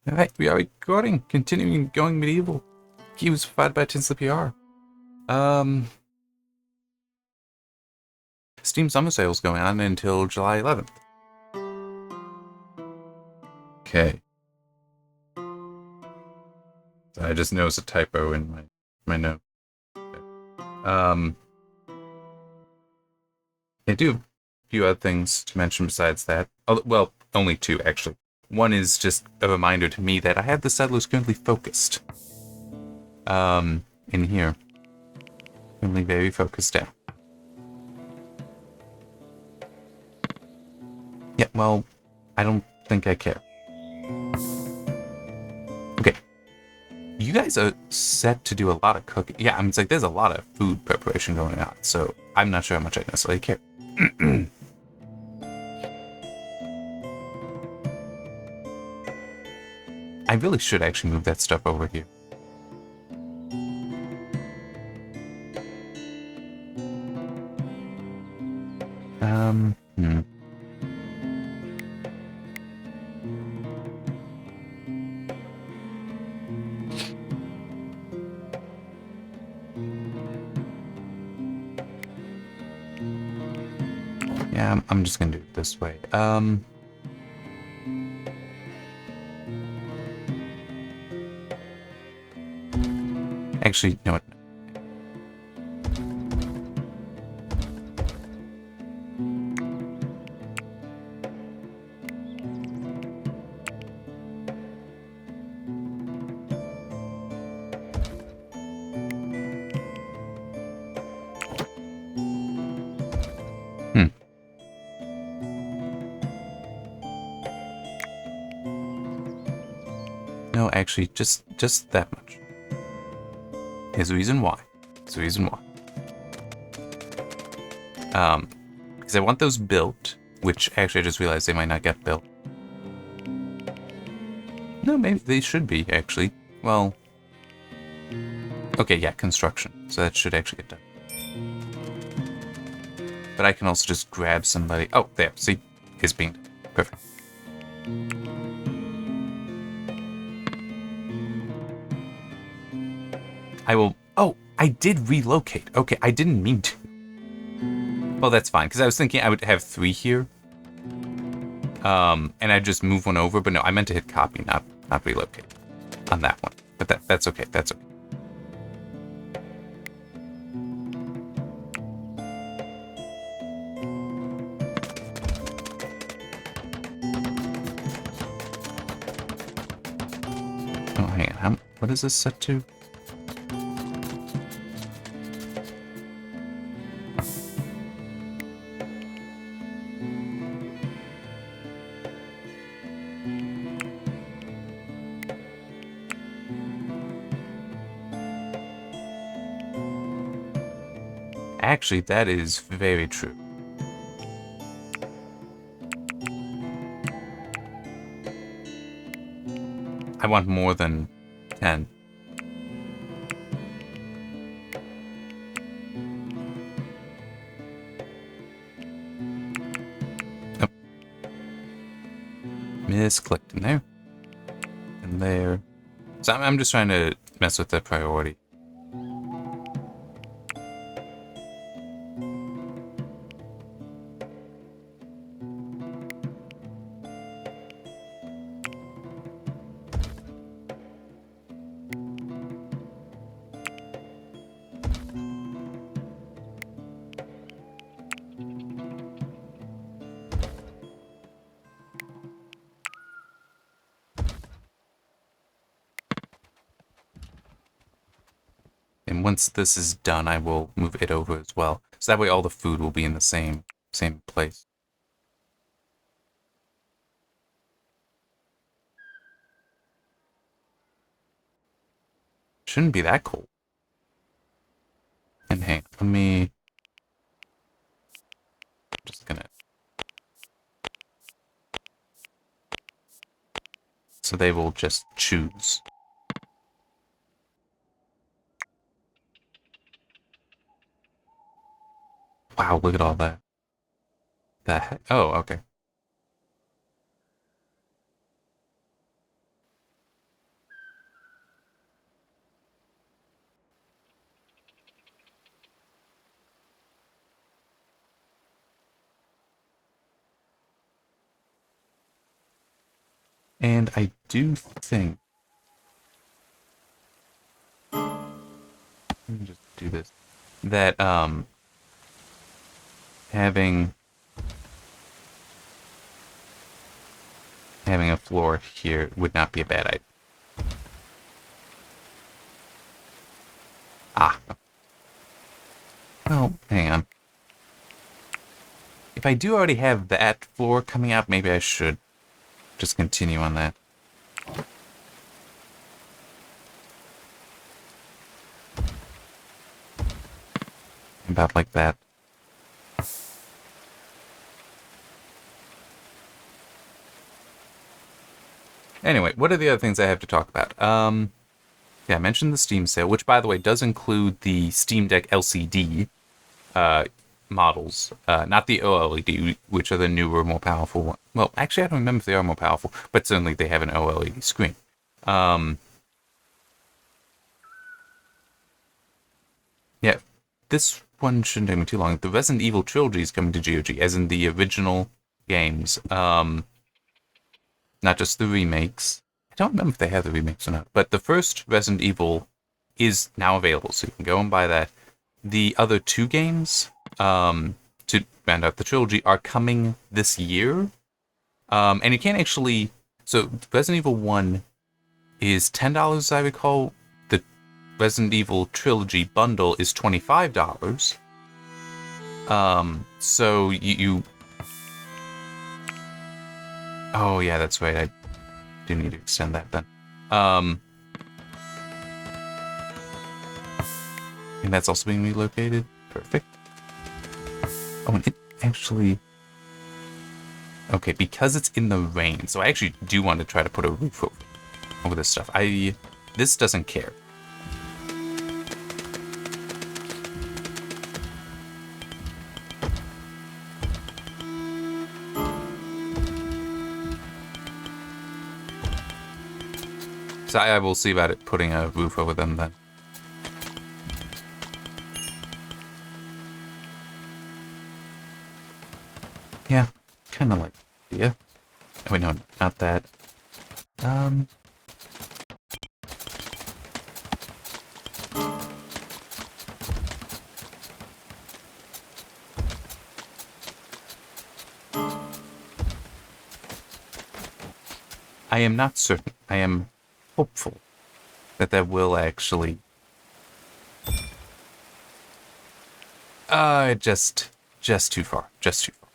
Alright, we are recording. Continuing going medieval. Key was provided by Tinsley PR. Steam summer sales going on until July 11th. Okay. I just noticed a typo in my note. I do have a few other things to mention besides that. Oh, well, only two, actually. One is just a reminder to me that I have the settlers currently focused. In here. Currently very focused down. Yeah, well, I don't think I care. Okay. You guys are set to do a lot of cooking. Yeah, I mean, it's like there's a lot of food preparation going on, so I'm not sure how much I necessarily care. I really should actually move that stuff over here. Hmm. Yeah, I'm just gonna do it this way. Actually, you know what? Hmm. No, actually, just that much. Here's the reason why. Here's the reason why. Because I want those built, which actually I just realized they might not get built. No, maybe they should be, actually. Well, okay, yeah, construction. So that should actually get done. But I can also just grab somebody. Oh, there, see? It's being done. Perfect. I will... Oh, I did relocate. Okay, I didn't mean to. Well, that's fine, because I was thinking I would have 3 here. And I'd just move one over, but no, I meant to hit copy, not relocate on that one. But that's okay, that's okay. Oh, hang on, what is this set to? Actually, that is very true. I want more than 10. Oh. Misclicked in there. And there. So I'm just trying to mess with the priority. And once this is done, I will move it over as well. So that way all the food will be in the same place. Shouldn't be that cold. And hey, let me... Just gonna... So they will just choose. Wow, look at all that. The heck? Oh, okay. And I do think... Let me just do this. That, having a floor here would not be a bad idea. Ah. Oh, hang on. If I do already have that floor coming out, maybe I should just continue on that. About like that. Anyway, what are the other things I have to talk about? Yeah, I mentioned the Steam sale, which, by the way, does include the Steam Deck LCD models, not the OLED, which are the newer, more powerful ones. Well, actually, I don't remember if they are more powerful, but certainly they have an OLED screen. Yeah, this one shouldn't take me too long. The Resident Evil trilogy is coming to GOG, as in the original games. Not just the remakes. I don't remember if they have the remakes or not, but the first Resident Evil is now available, so you can go and buy that. The other two games, to round out the trilogy, are coming this year. And you can't actually... So, Resident Evil 1 is $10, as I recall. The Resident Evil Trilogy bundle is $25. So you... Oh, yeah, that's right. I do need to extend that then. And that's also being relocated. Perfect. Oh, and it actually... Okay, because it's in the rain, so I actually do want to try to put a roof over this stuff. This doesn't care. So I will see about it putting a roof over them then. Yeah, kind of like, yeah. Oh, wait, no, not that. I am not certain. I am hopeful that that will actually... just too far. Just too far.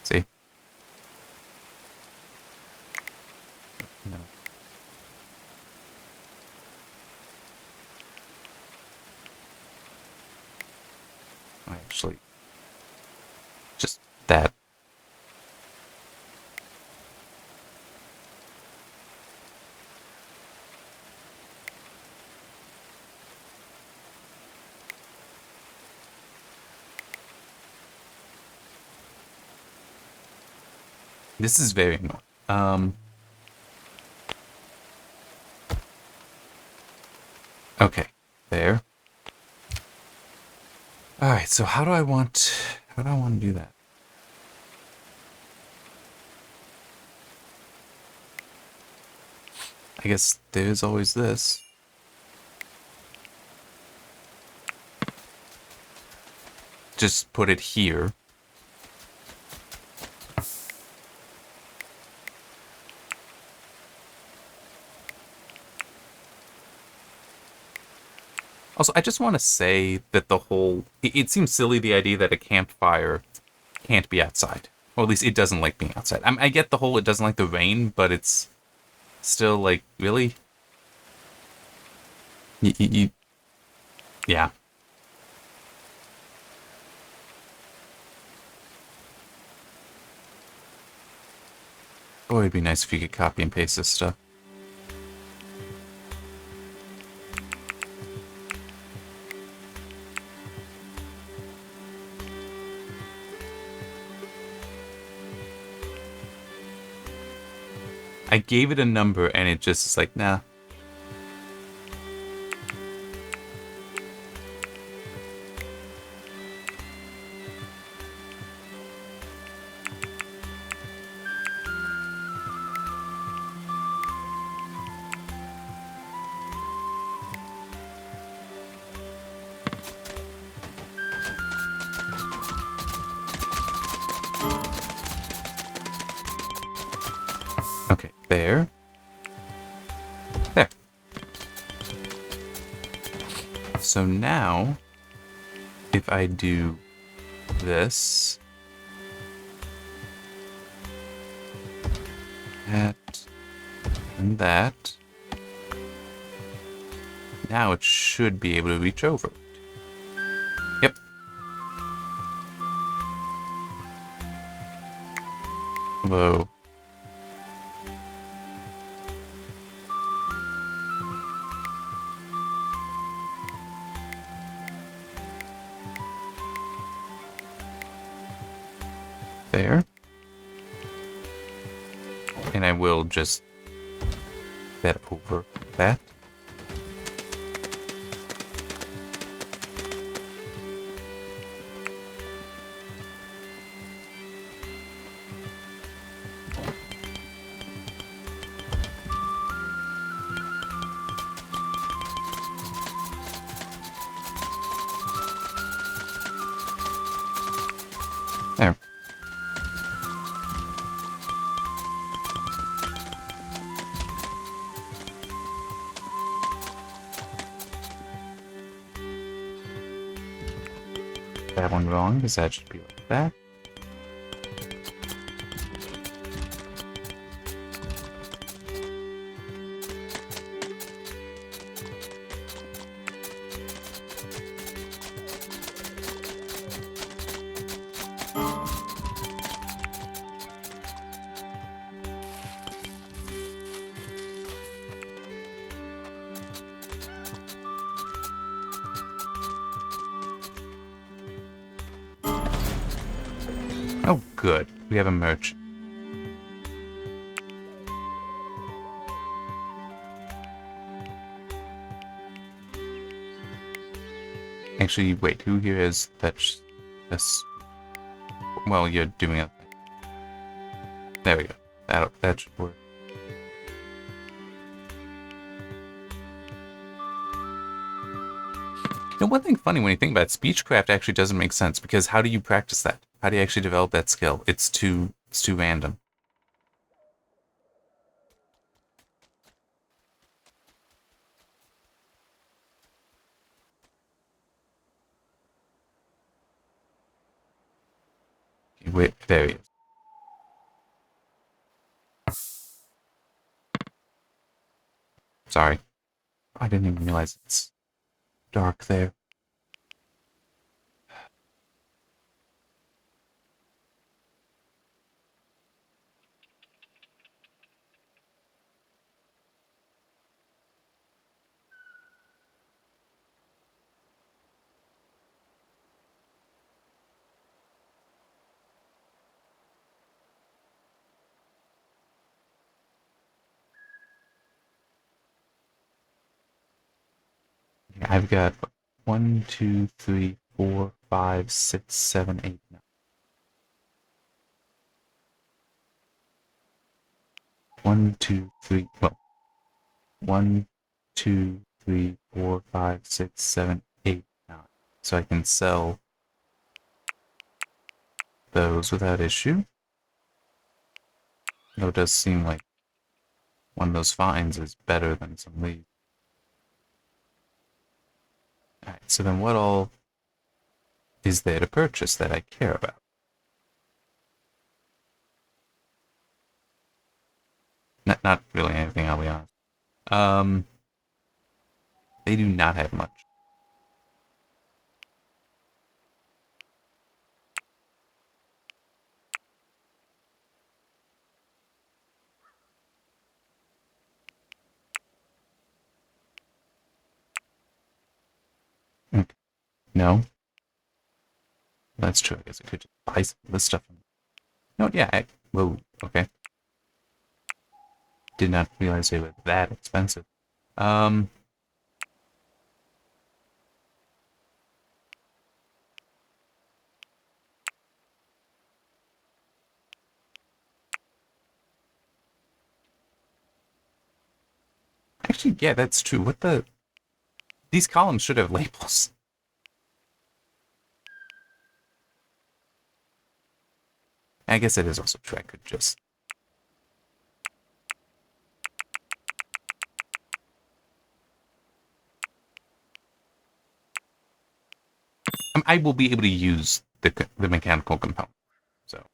See? No. Actually, just that. This is very annoying. Okay, there. All right, so how do I want to do that? I guess there's always this. Just put it here. Also, I just want to say that the whole... It seems silly, the idea that a campfire can't be outside. Or at least it doesn't like being outside. I get the whole it doesn't like the rain, but it's still like, really? Yeah. Boy, it'd be nice if you could copy and paste this stuff. I gave it a number and it just is like, nah. Okay, there. There. So now, if I do this, that, and that, now it should be able to reach over. Yep. Whoa. There. And I will just set over that. There. That one wrong, because that should be like that. Oh, good. We have a merchant. Actually, wait, who here is fetch this? Well, you're doing it. There we go. That should work. You know, one thing funny when you think about it, speechcraft actually doesn't make sense, because how do you practice that? How do you actually develop that skill? It's too random. Okay, wait, there he is. Sorry. I didn't even realize it's dark there. I've got 1, 2, 3, 4, 5, 6, 7, 8, 9. 1, 2, 3. Well, 1, 2, 3, 4, 5, 6, 7, 8, 9. So I can sell those without issue. Though it does seem like one of those finds is better than some leads. Alright, so then what all is there to purchase that I care about? Not really anything, I'll be honest. They do not have much. Okay. No, that's true. I guess I could just buy some of this stuff. No, yeah. Whoa. Okay. Did not realize they were that expensive. Um. Actually, yeah, that's true. What the? These columns should have labels. I guess it is also true. I could just I will be able to use the mechanical component. So.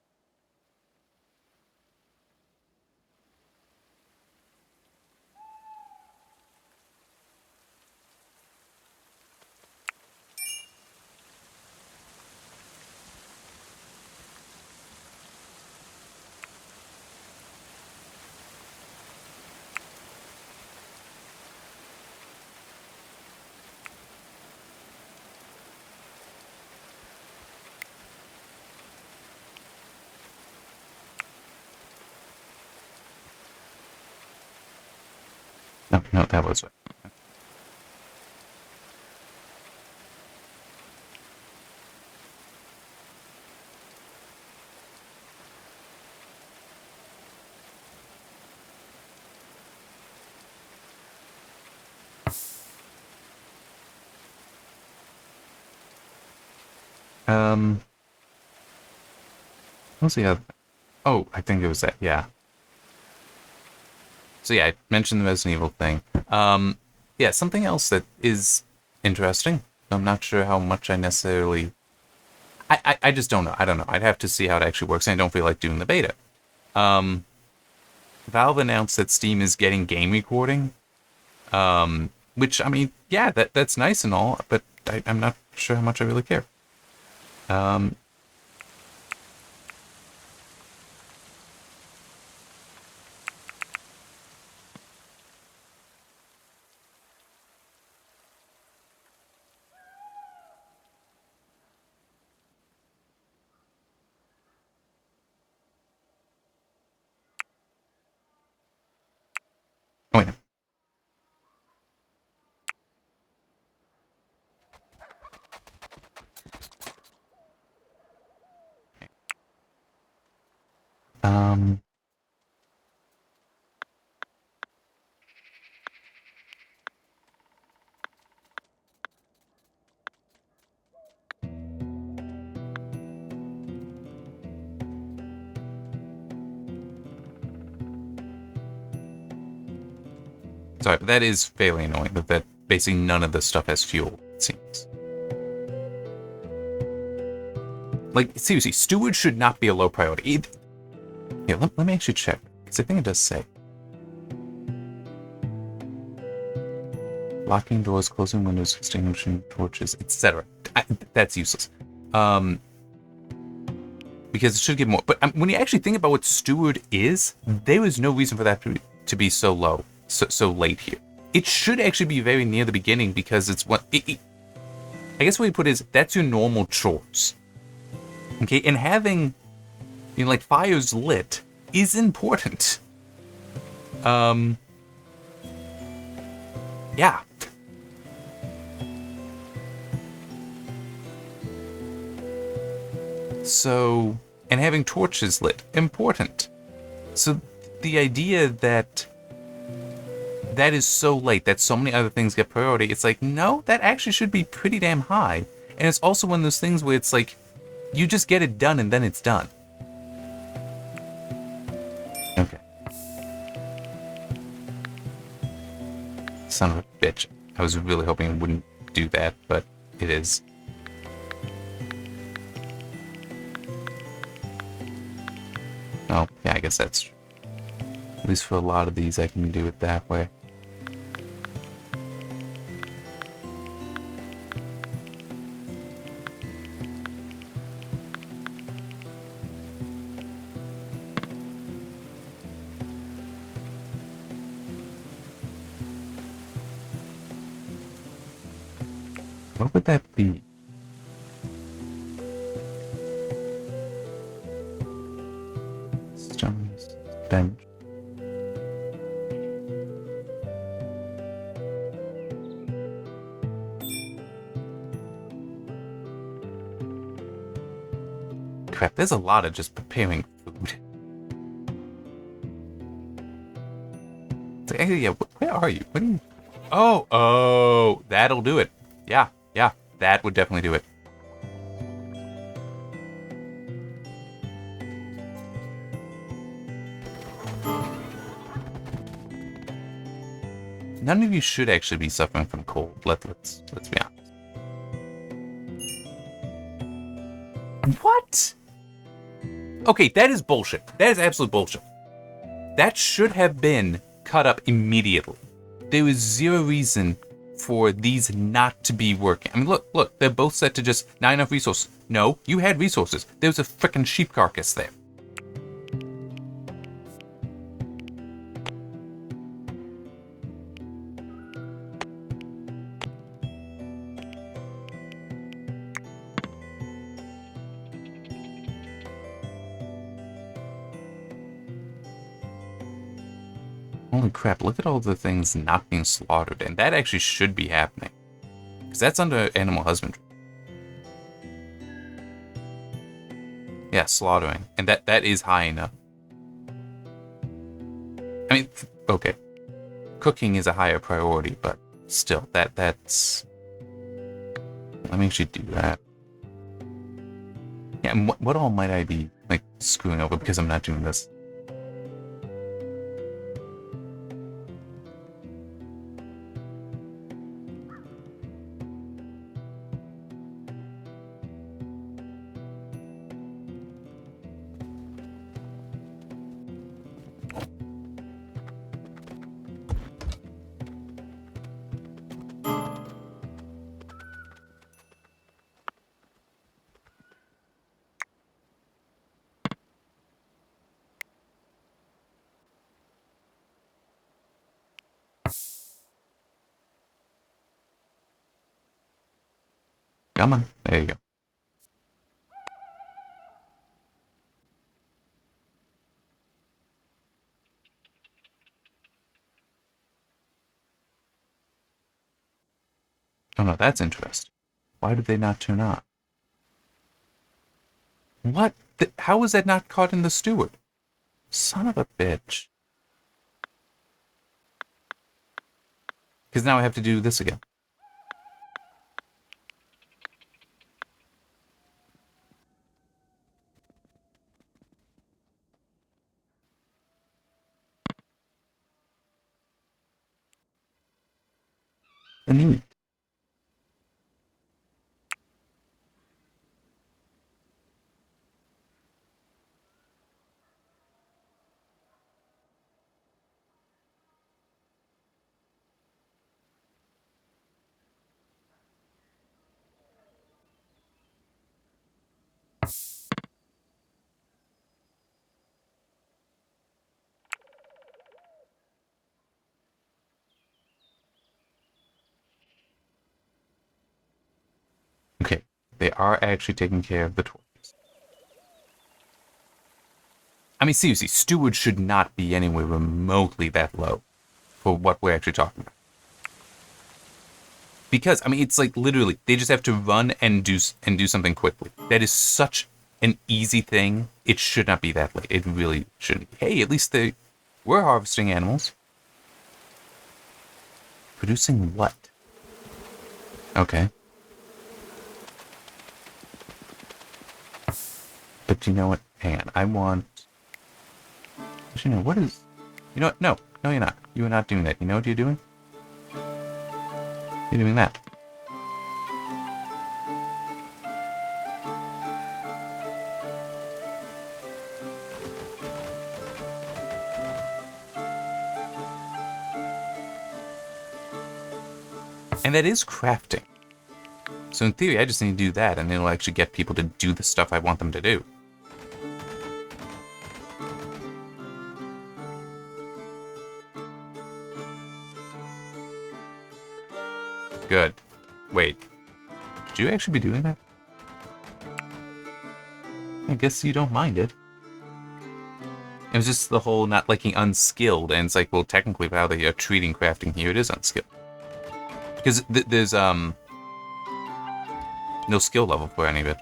No, that was it. What was the other? Oh, I think it was that. Yeah. So yeah, I mentioned the Resident Evil thing. Yeah, something else that is interesting. I'm not sure how much I necessarily. I just don't know. I don't know. I'd have to see how it actually works. And I don't feel like doing the beta. Valve announced that Steam is getting game recording. Which, I mean, yeah, that's nice and all, but I'm not sure how much I really care. Oh, wait. Sorry, but that is fairly annoying, that basically none of this stuff has fuel, it seems. Like, seriously, Steward should not be a low priority. Yeah, let me actually check, because I think it does say. Locking doors, closing windows, extinguishing torches, etc. That's useless. Because it should give more. But when you actually think about what Steward is, there is no reason for that to be so low. So late here. It should actually be very near the beginning because it's what I guess what you put is that's your normal chores. Okay, and having like fires lit is important. Yeah. So, and having torches lit, important. So the idea that is so late that so many other things get priority, it's like, no, that actually should be pretty damn high. And it's also one of those things where it's like, you just get it done and then it's done. Okay. Son of a bitch. I was really hoping it wouldn't do that, but it is. Oh, yeah, I guess that's true. At least for a lot of these, I can do it that way. What would that be? Stones, bench. Crap, there's a lot of just preparing food. It's like, hey, yeah, where are you? What are you? Oh, that'll do it. Yeah, that would definitely do it. None of you should actually be suffering from cold. Let's be honest. What? Okay, that is bullshit. That is absolute bullshit. That should have been cut up immediately. There is zero reason for these not to be working. I mean, look, they're both set to just not enough resources. No, you had resources. There was a frickin' sheep carcass there. Holy crap, look at all the things not being slaughtered, and that actually should be happening. Because that's under animal husbandry. Yeah, slaughtering. And that is high enough. I mean, okay. Cooking is a higher priority, but still, that's... Let me actually do that. Yeah, and what all might I be, like, screwing over because I'm not doing this? Come on, there you go. Oh no, that's interesting. Why did they not turn on? What? How was that not caught in the steward? Son of a bitch. Because now I have to do this again. Neat. Okay, they are actually taking care of the torches. I mean, seriously, steward should not be anywhere remotely that low for what we're actually talking about. Because, I mean, it's like literally, they just have to run and do something quickly. That is such an easy thing. It should not be that late. It really shouldn't be. Hey, at least they were harvesting animals. Producing what? Okay. But you know what? Hang on. I want... Actually, no, what is... You know what? No. No, you're not. You are not doing that. You know what you're doing? You're doing that. And that is crafting. So in theory, I just need to do that, and it'll actually get people to do the stuff I want them to do. Good. Wait. Should you actually be doing that? I guess you don't mind it. It was just the whole not liking unskilled, and it's like, well, technically, how they are treating crafting here, it is unskilled. Because there's, no skill level for any of it.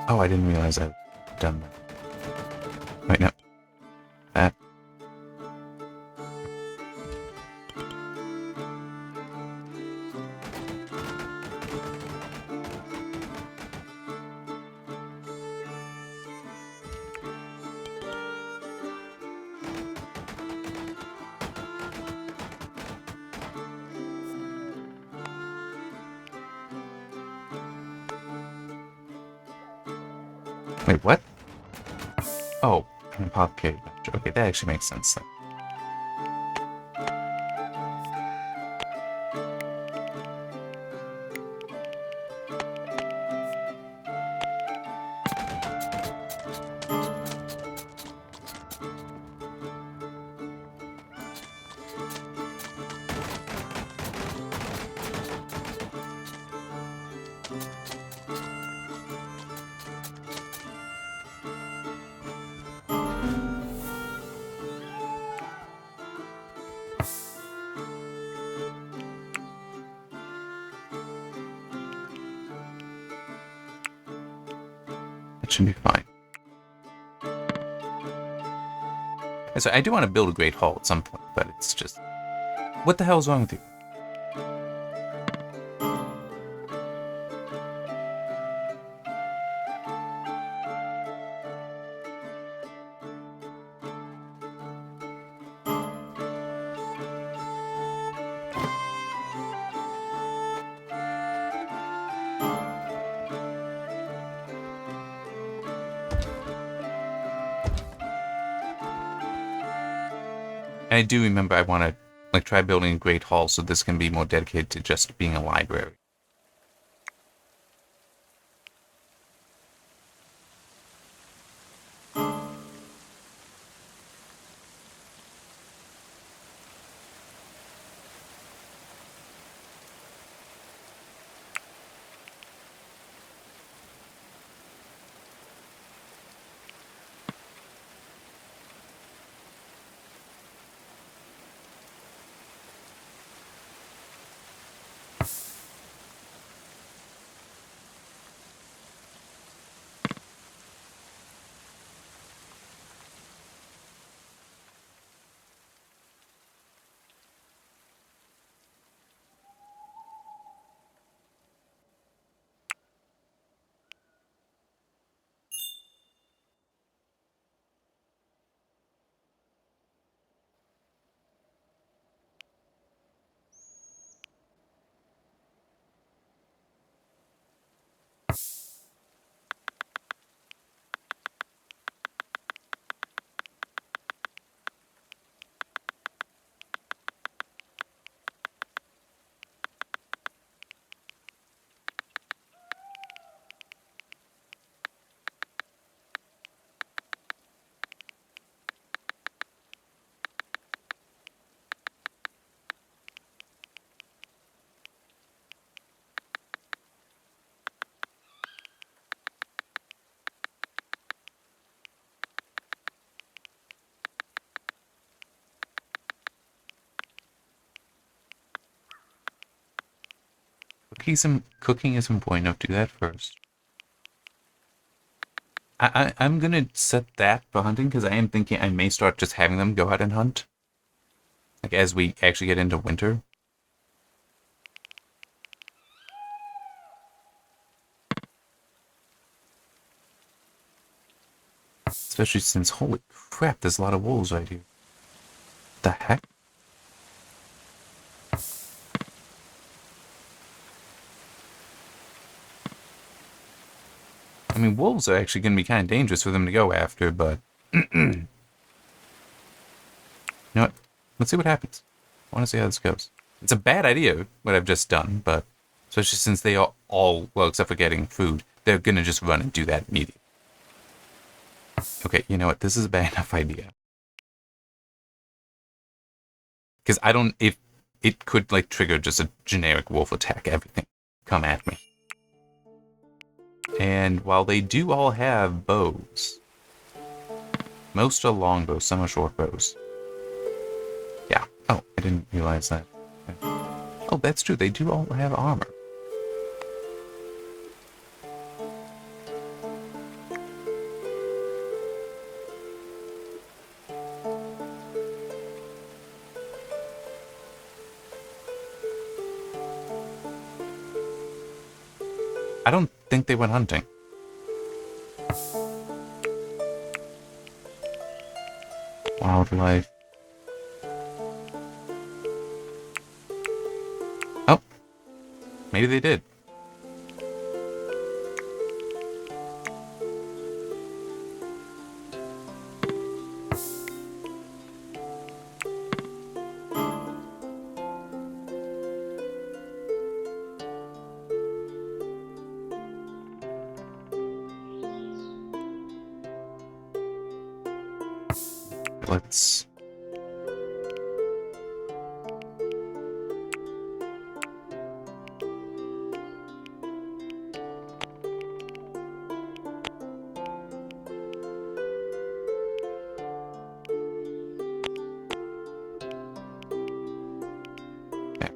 Oh, I didn't realize I'd done that. Wait, no. That. Wait, what? Oh, an apothecary. Okay, that actually makes sense then. That should be fine. And so I do want to build a great hall at some point, but it's just... What the hell is wrong with you? And I do remember I want to like try building a great hall so this can be more dedicated to just being a library. Cooking is important enough. Do that first. I'm gonna set that for hunting because I am thinking I may start just having them go out and hunt. Like as we actually get into winter. Especially since, holy crap, there's a lot of wolves right here. The heck? I mean, wolves are actually going to be kind of dangerous for them to go after, but... You know what? Let's see what happens. I want to see how this goes. It's a bad idea, what I've just done, but... Especially since they are all, well, except for getting food, they're going to just run and do that immediately. Okay, you know what? This is a bad enough idea. Because I don't... If it could, like, trigger just a generic wolf attack, everything. Come at me. And while they do all have bows, most are long bows, some are short bows. Yeah. Oh, I didn't realize that. Oh, that's true. They do all have armor. I don't think they went hunting. Wildlife. Oh. Maybe they did. let's... Okay.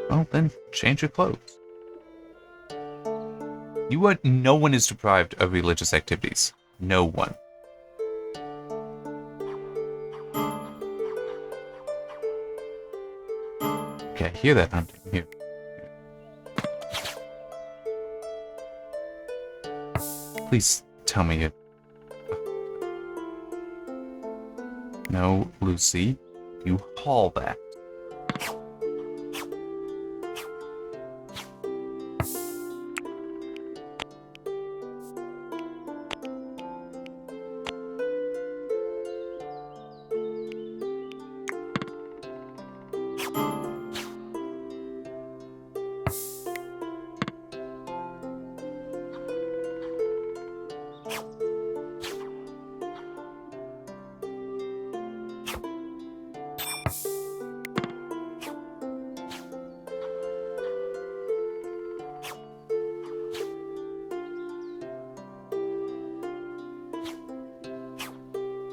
Well, then, change your clothes. No one is deprived of religious activities. No one. Okay, I hear that hunting here. Please tell me it. No, Lucy. You haul that.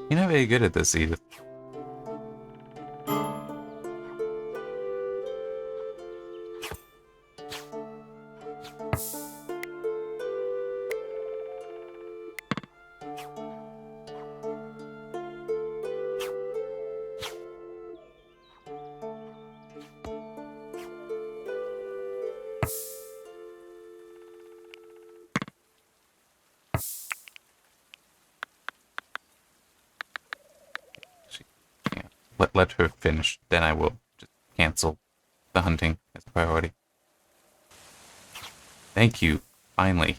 You're not very good at this, Edith. Let her finish, then I will just cancel the hunting as a priority. Thank you, finally.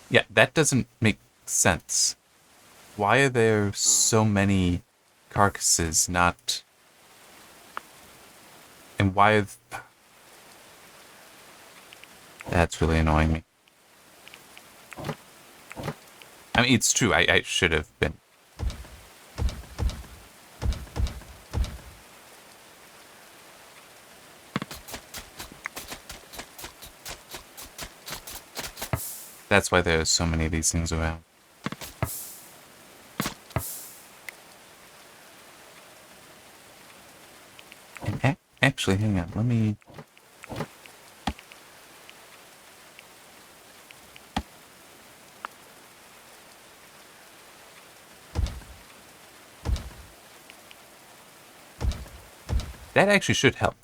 Yeah, that doesn't make sense. Why are there so many carcasses not... And why are... That's really annoying me. I mean, it's true, I should have been. That's why there's so many of these things around. And actually, hang on, let me... That actually should help.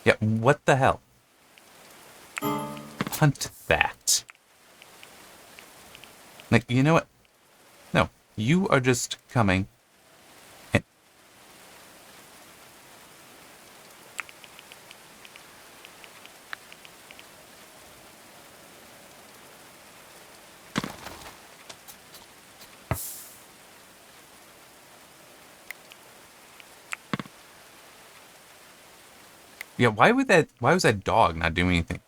Yeah, what the hell? Hunt that. Like, you know what? No, you are just coming and... Yeah, why was that dog not doing anything?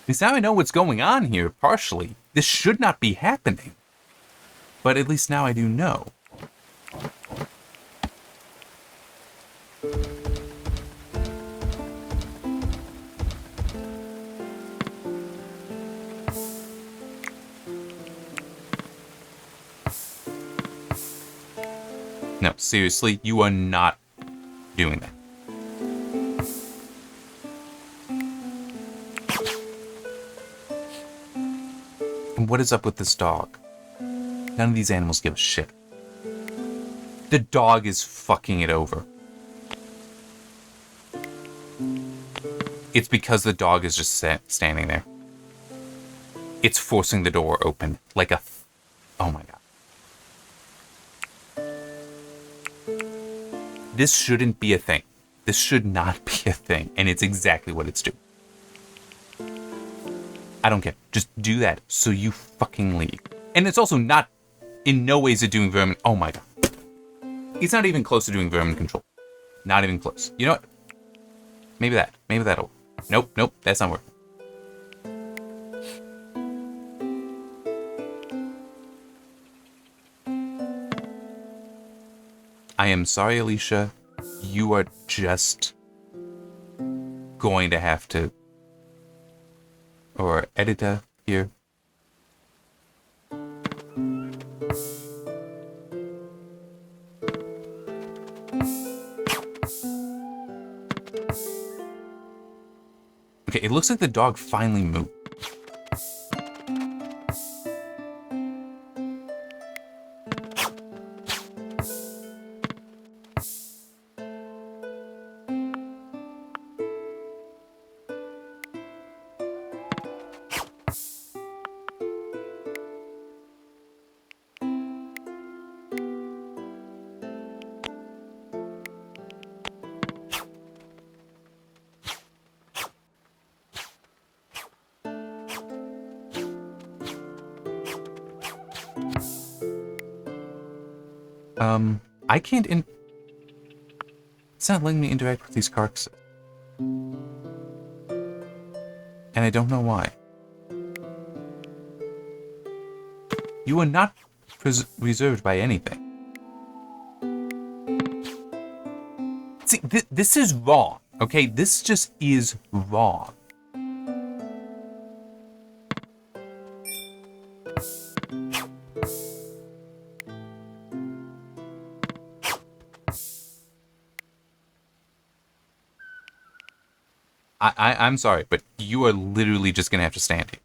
At least now I know what's going on here, partially. This should not be happening. But at least now I do know. No, seriously, you are not doing that. And what is up with this dog? None of these animals give a shit. The dog is fucking it over. It's because the dog is just standing there. It's forcing the door open like a... Oh my god. This shouldn't be a thing. This should not be a thing. And it's exactly what it's doing. I don't care. Just do that so you fucking leave. And it's also not... In no ways it doing vermin... Oh my god. It's not even close to doing vermin control. Not even close. You know what? Maybe that. Maybe that'll... Nope, nope. That's not working. I am sorry, Alicia. You are just going to have to... Or editor here. Okay, it looks like the dog finally moved. I can't It's not letting me interact with these carcasses. And I don't know why. You are not reserved by anything. See, this is wrong, okay? This just is wrong. I'm sorry, but you are literally just gonna have to stand here.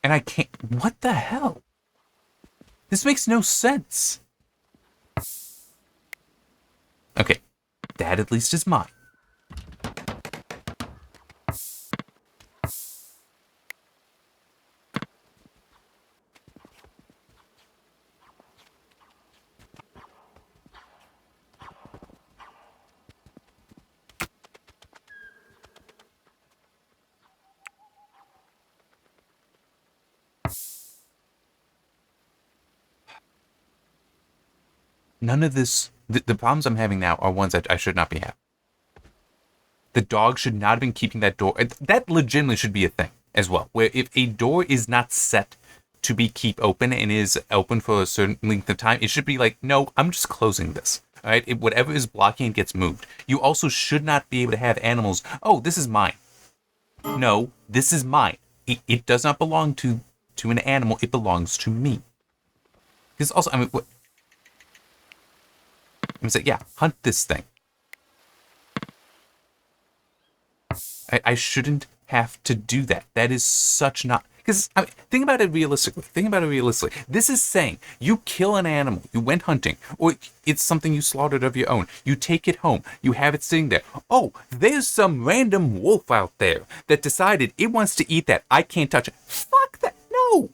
And I can't... What the hell? This makes no sense. Okay. That at least is mine. None of this... The problems I'm having now are ones that I should not be having. The dog should not have been keeping that door... That legitimately should be a thing as well. Where if a door is not set to be keep open and is open for a certain length of time, it should be like, no, I'm just closing this. All right? Whatever is blocking it gets moved. You also should not be able to have animals... Oh, this is mine. No, this is mine. It does not belong to an animal. It belongs to me. Because also, I mean... What, I'm saying, yeah, hunt this thing. I shouldn't have to do that. That is such not... Because, I mean, think about it realistically. This is saying you kill an animal, you went hunting, or it's something you slaughtered of your own. You take it home. You have it sitting there. Oh, there's some random wolf out there that decided it wants to eat that. I can't touch it. Fuck that. No.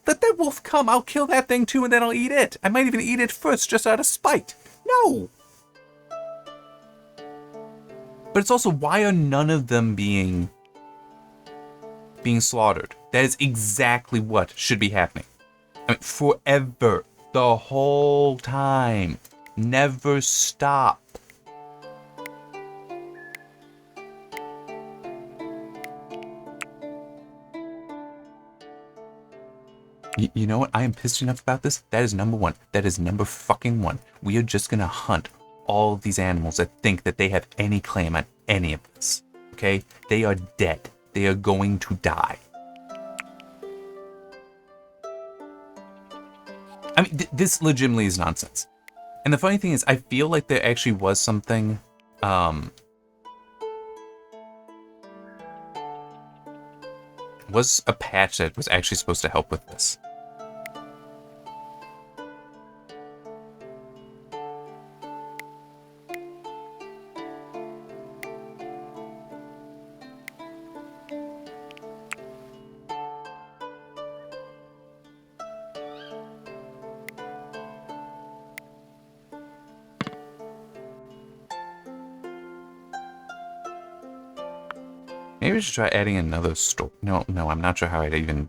Let that wolf come. I'll kill that thing too, and then I'll eat it. I might even eat it first just out of spite. No. But it's also, why are none of them being slaughtered? That is exactly what should be happening. I mean, forever. The whole time. Never stop. You know what? I am pissed enough about this. That is number one. That is number fucking one. We are just gonna hunt all of these animals that think that they have any claim on any of this. Okay? They are dead. They are going to die. I mean, this legitimately is nonsense. And the funny thing is, I feel like there actually was something, was a patch that was actually supposed to help with this. Maybe we should try adding another store. No, I'm not sure how I'd even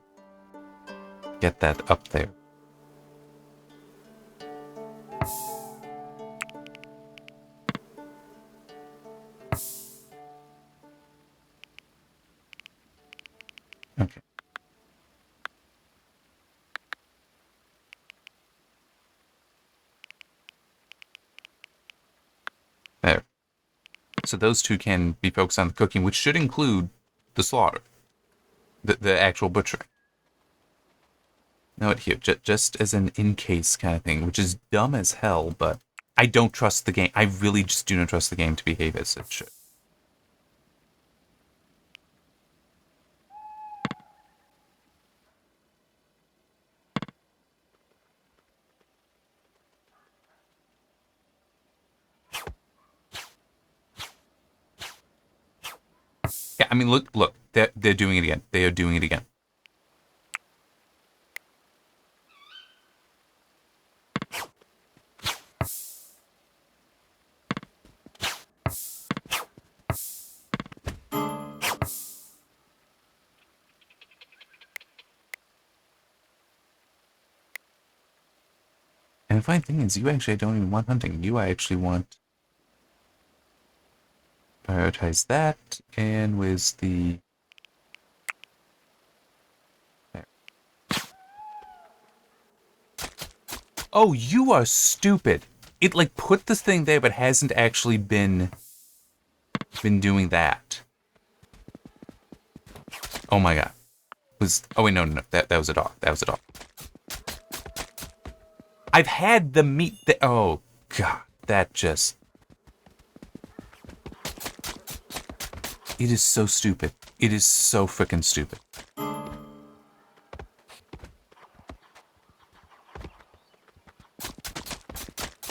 get that up there. Okay. There. So those two can be focused on the cooking, which should include the slaughter. The actual butchering. Note here, just as an in-case kind of thing, which is dumb as hell, but I don't trust the game. I really just do not trust the game to behave as it should. Yeah, I mean, look, they're doing it again. They are doing it again. And the funny thing is, you actually don't even want hunting. You actually want prioritize that, and where's the... There. Oh, you are stupid. It, like, put this thing there, but hasn't actually been doing that. Oh my god. Oh wait, no. That was a dog. That was a dog. I've had the meat oh god, that just... It is so stupid. It is so freaking stupid.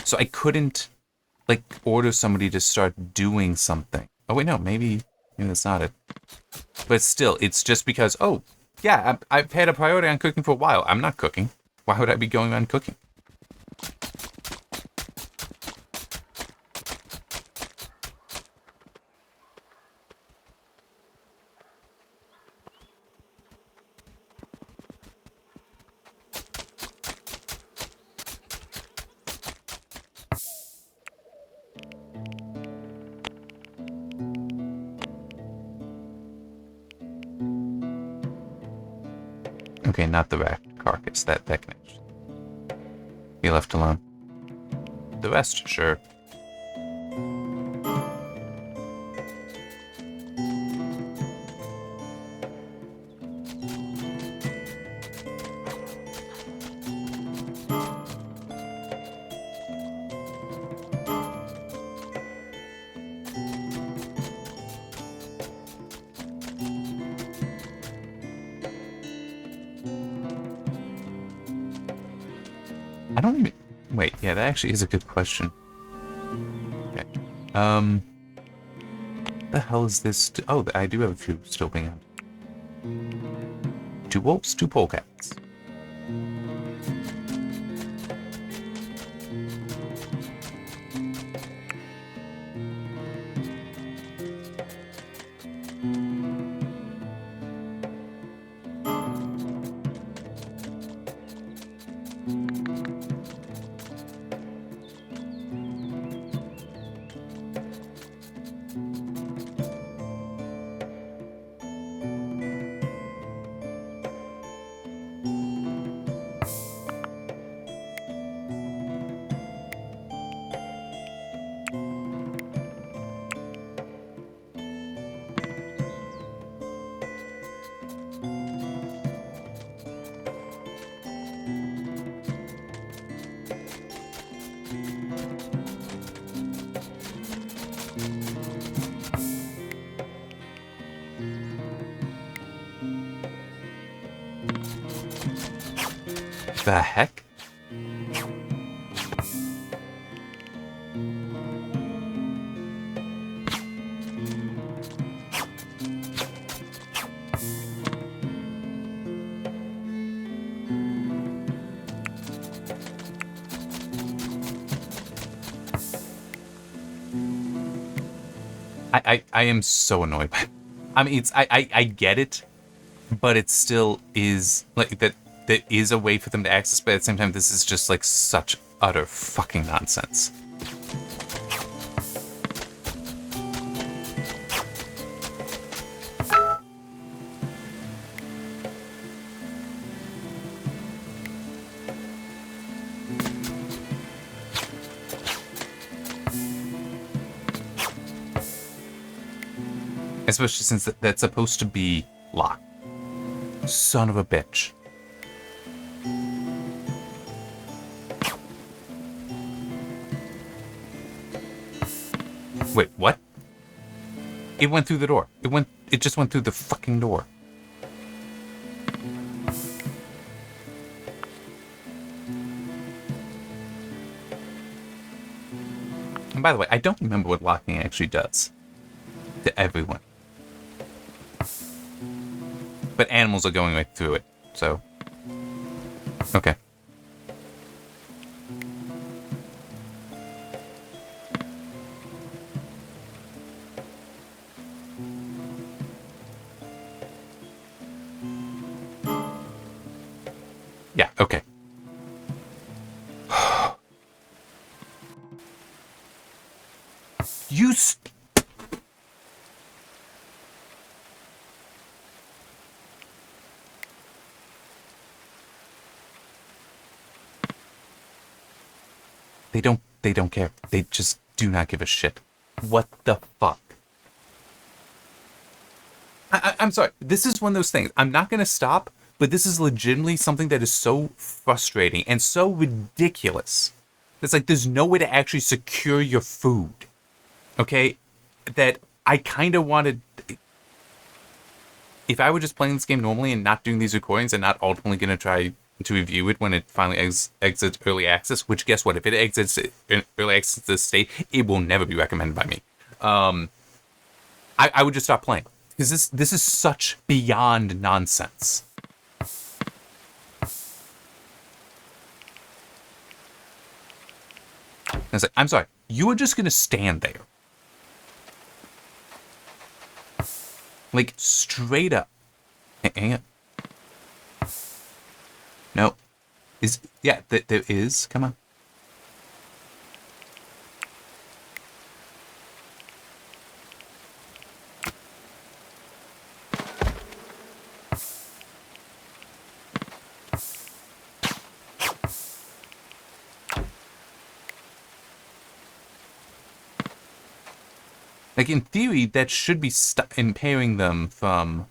So I couldn't, like, order somebody to start doing something. Oh wait, no, maybe that's not it. But still, it's just because, oh, yeah, I've had a priority on cooking for a while. I'm not cooking. Why would I be going on cooking? Okay, not the rat carcass. That can be left alone. The rest, sure. I don't even... Wait, yeah, that actually is a good question. Okay. The hell is this? Oh, I do have a few still being hunted. 2 wolves, 2 polecats. The heck? I am so annoyed by it. I mean, I get it, but it still is like that. There is a way for them to access, but at the same time, this is just like such utter fucking nonsense. Especially since that's supposed to be locked. Son of a bitch. Wait, what? It went through the door. It just went through the fucking door. And by the way, I don't remember what locking actually does to everyone. But animals are going right through it, so... Okay. Yeah, okay. You They don't care. They just do not give a shit. What the fuck? I'm sorry. This is one of those things. I'm not going to stop, but this is legitimately something that is so frustrating and so ridiculous. It's like there's no way to actually secure your food. Okay? That I kind of wanted... If I were just playing this game normally and not doing these recordings and not ultimately going to try to review it when it finally exits early access, which guess what? If it exits early access this state, it will never be recommended by me. I would just stop playing. Because this is such beyond nonsense. And it's like, I'm sorry, you are just going to stand there. Like, straight up. Hang on. No. Yeah, there is. Come on. Like, in theory, that should be impairing them from...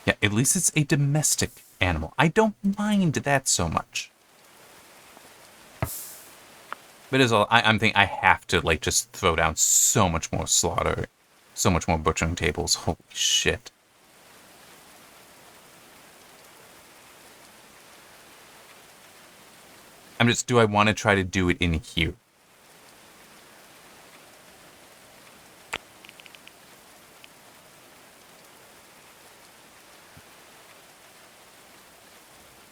Yeah, at least it's a domestic animal. I don't mind that so much. But as all, I'm thinking I have to, like, just throw down so much more slaughter. So much more butchering tables. Holy shit. I'm just, do I want to try to do it in here?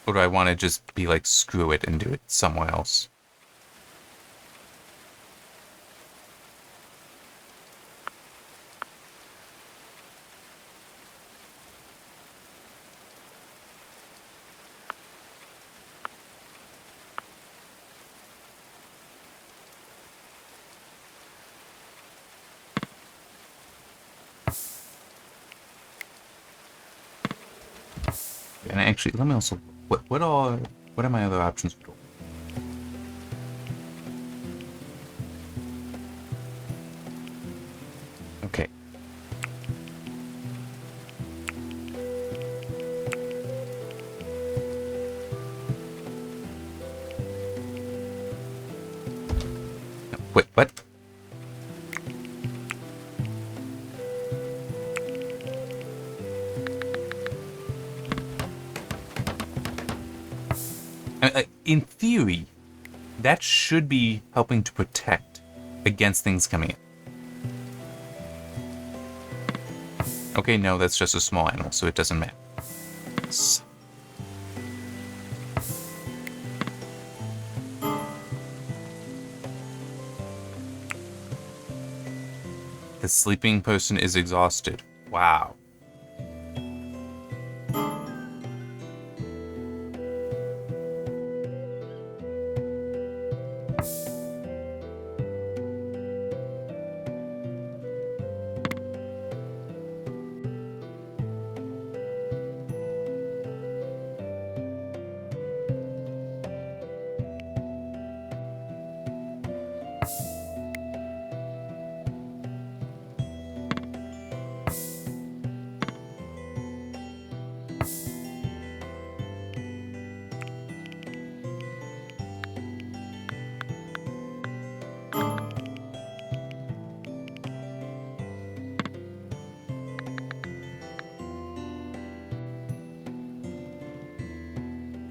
Or do I want to just be like, screw it and do it somewhere else? And actually, let me also... What are my other options for door? Okay. No, wait, what? in theory, that should be helping to protect against things coming in. Okay, no, that's just a small animal, so it doesn't matter. The sleeping person is exhausted. Wow.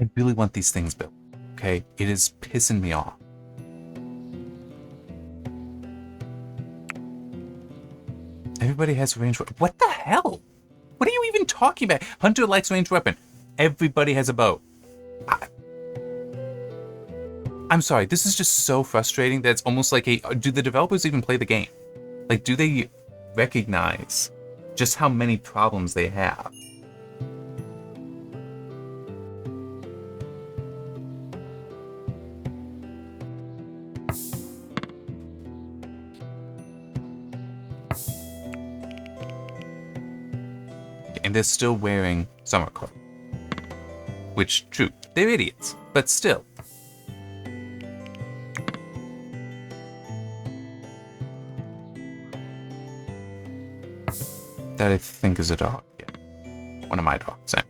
I really want these things built, okay? It is pissing me off. Everybody has a ranged weapon. What the hell? What are you even talking about? Hunter likes ranged weapon. Everybody has a bow. I'm sorry, this is just so frustrating that it's almost like do the developers even play the game? Like, do they recognize just how many problems they have? And they're still wearing summer clothes. Which, true, they're idiots, but still. That I think is a dog. Yeah. One of my dogs, I mean.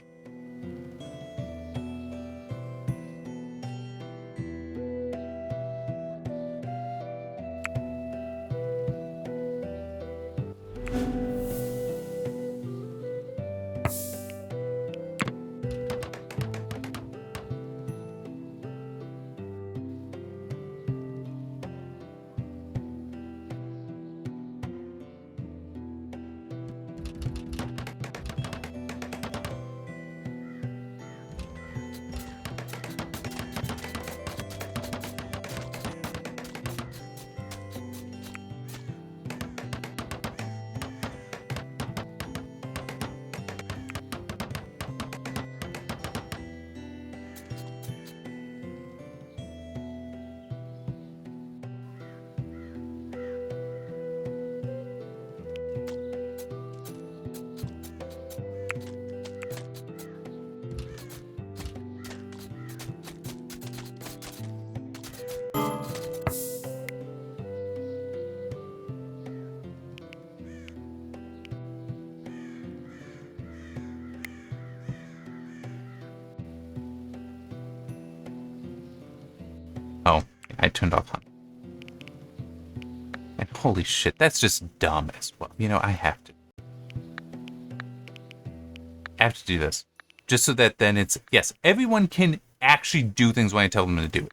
Oh, I turned off hunt. And holy shit, that's just dumb as well. You know, I have to. I have to do this. Just so that then it's, yes, everyone can actually do things when I tell them to do it.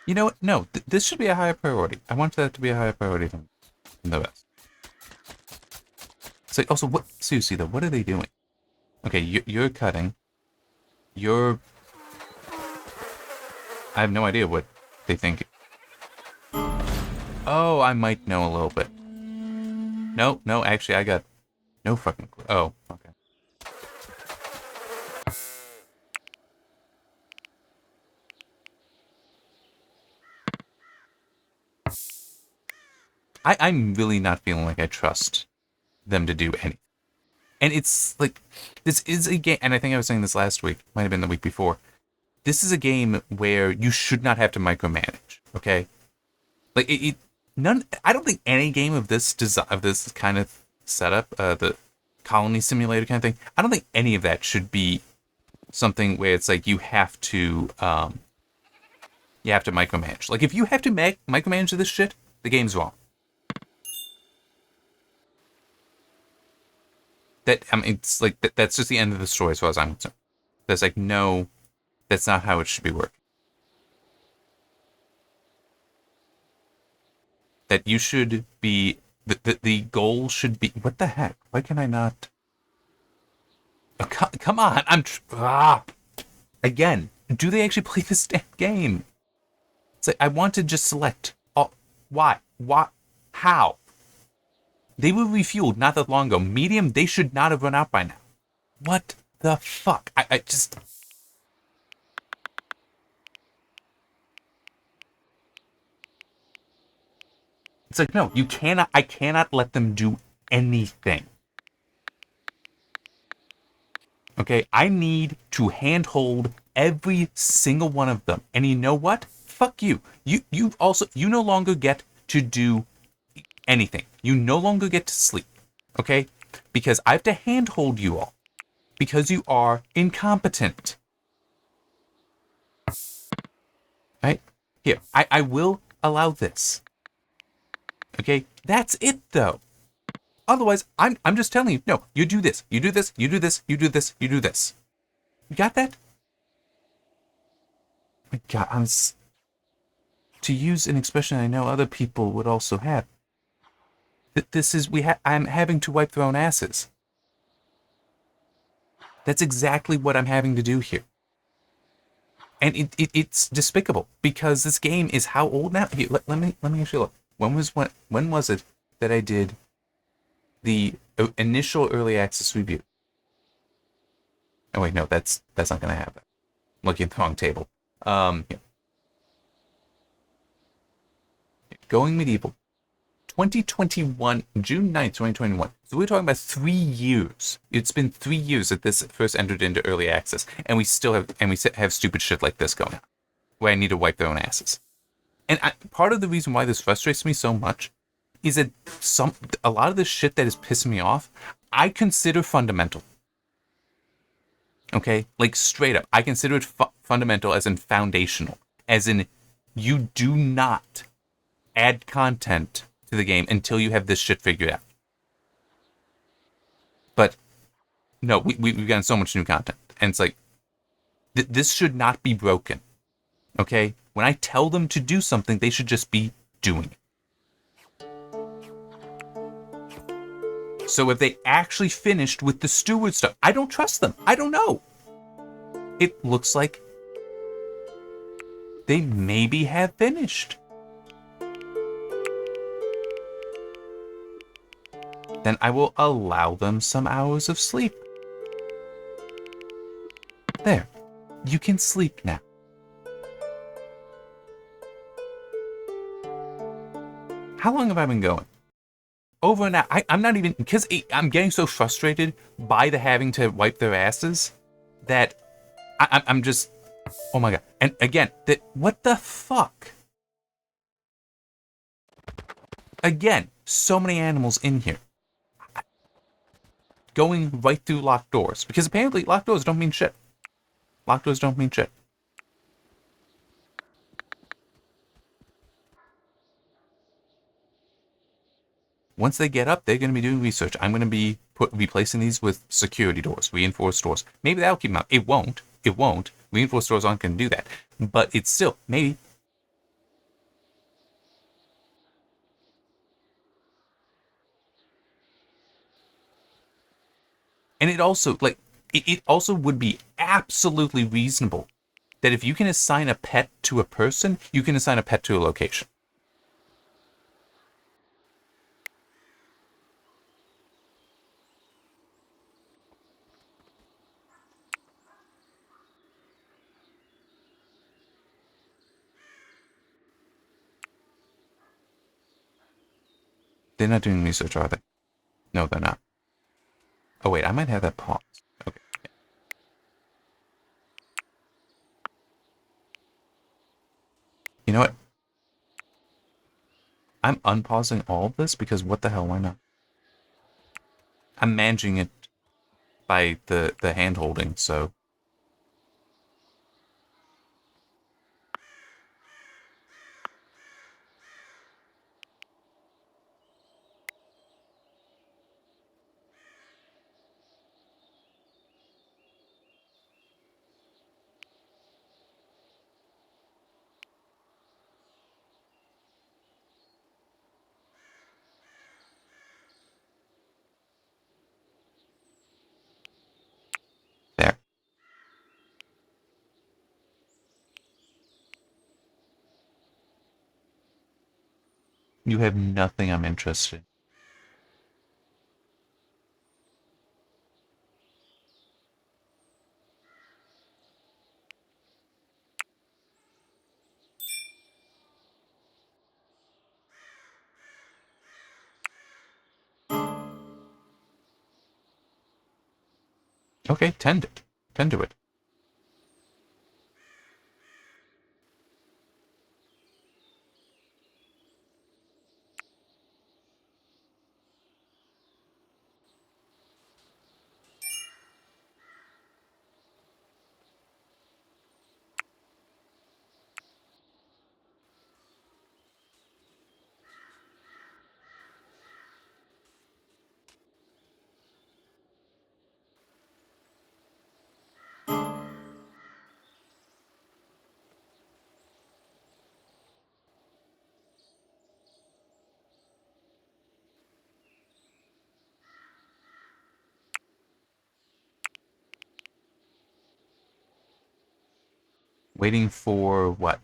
You know what? No, this should be a higher priority. I want that to be a higher priority than the rest. So also, what? Seriously though, what are they doing? Okay, you're cutting. You're. I have no idea what they think. Oh, I might know a little bit. No, no, actually, I got no fucking clue. Oh, okay. I'm really not feeling like I trust them to do anything. And it's like, this is a game, and I think I was saying this last week, might have been the week before. This is a game where you should not have to micromanage, okay? Like, none, I don't think any game of this design, of this kind of setup, the colony simulator kind of thing, I don't think any of that should be something where it's like you have to micromanage. Like, if you have to micromanage this shit, the game's wrong. That, I mean, it's like, that's just the end of the story as far as I'm concerned. There's like, no, that's not how it should be working. That you should be, the goal should be, what the heck? Why can I not? Oh, come on, again, do they actually play this damn game? It's like, I want to just select. Oh, why? How? They were refueled not that long ago. Medium, they should not have run out by now. What the fuck? I just... It's like, no, you cannot, I cannot let them do anything. Okay, I need to handhold every single one of them. And you know what? Fuck you. You also, you no longer get to do anything. You no longer get to sleep. Okay? Because I have to handhold you all. Because you are incompetent. Right? Here, I will allow this. Okay? That's it though. Otherwise, I'm just telling you, no, you do this, you do this, you do this, you do this, you do this. You got that? My God, to use an expression I know other people would also have. This is I'm having to wipe their own asses. That's exactly what I'm having to do here. And it's despicable because this game is how old now? Here, let me actually look. When was it that I did the initial early access review? Oh wait, no, that's not gonna happen. I'm looking at the wrong table. Yeah. Going Medieval, 2021, June 9th, 2021. So we're talking about 3 years. It's been 3 years that this first entered into early access, and we still have stupid shit like this going on, where I need to wipe their own asses. And part of the reason why this frustrates me so much is that a lot of the shit that is pissing me off, I consider fundamental. Okay? Like, straight up. I consider it fundamental as in foundational. As in, you do not add content to the game until you have this shit figured out. But, no, we've gotten so much new content. And it's like, this should not be broken. Okay? When I tell them to do something, they should just be doing it. So if they actually finished with the steward stuff, I don't trust them. I don't know. It looks like they maybe have finished. Then I will allow them some hours of sleep. There. You can sleep now. How long have I been going? Over an hour. I'm not even, because I'm getting so frustrated by the having to wipe their asses that I'm just, oh my God. And again, what the fuck? Again, so many animals in here. Going right through locked doors. Because apparently locked doors don't mean shit. Locked doors don't mean shit. Once they get up, they're going to be doing research. I'm going to be replacing these with security doors, reinforced doors. Maybe that'll keep them out. It won't. It won't. Reinforced doors aren't going to do that. But it's still, maybe. And it also, like, it also would be absolutely reasonable that if you can assign a pet to a person, you can assign a pet to a location. They're not doing research, are they? No, they're not. Oh, wait, I might have that paused. Okay. You know what? I'm unpausing all of this because what the hell, why not? I'm managing it by the hand holding, so. There. You have nothing I'm interested in. Okay, tend it. Tend to it. Waiting for what?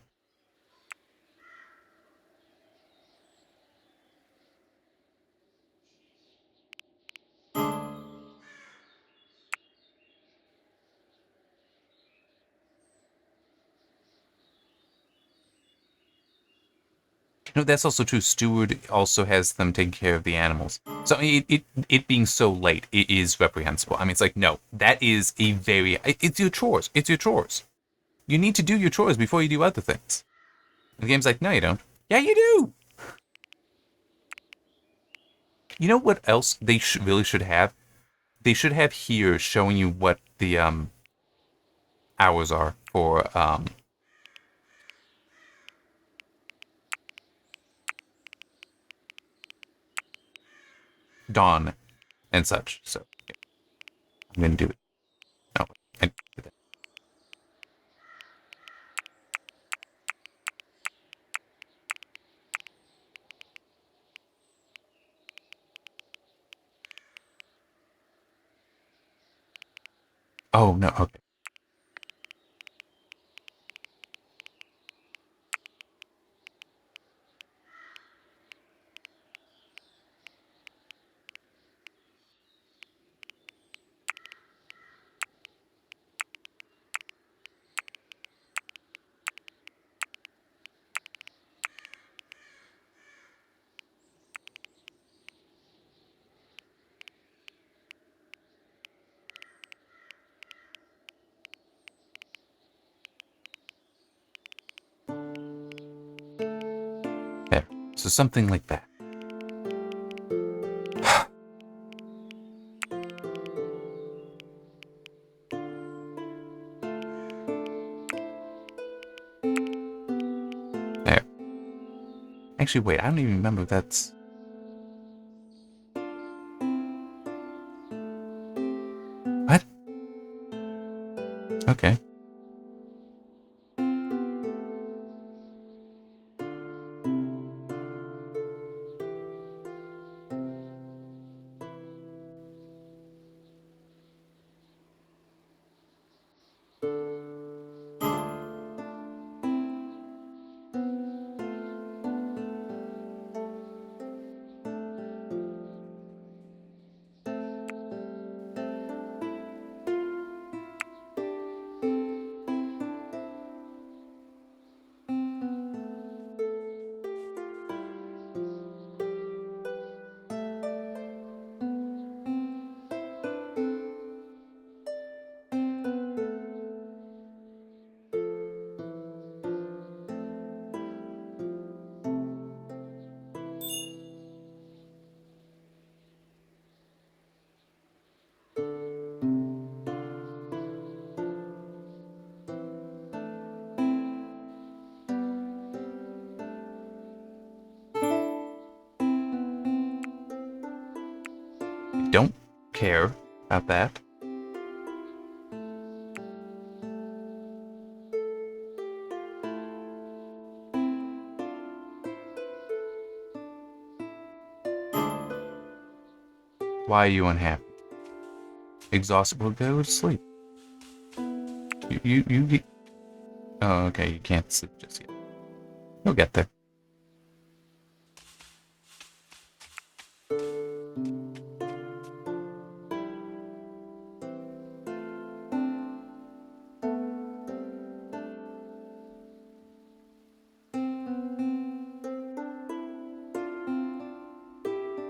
No, that's also true. Steward also has them taking care of the animals. So I mean, it being so late, it is reprehensible. I mean, it's like, no, that is a very, it's your chores. It's your chores. You need to do your chores before you do other things. And the game's like, no, you don't. Yeah, you do. You know what else they really should have? They should have here showing you what the hours are for dawn and such. So yeah, I'm gonna do it. No, I did that. Oh no, okay. There. So something like that. There. Actually, wait. I don't even remember if that's. What? Okay. don't care about that. Why are you unhappy? Exhausted? Well, go to sleep. You oh, okay, you can't sleep just yet. You'll get there.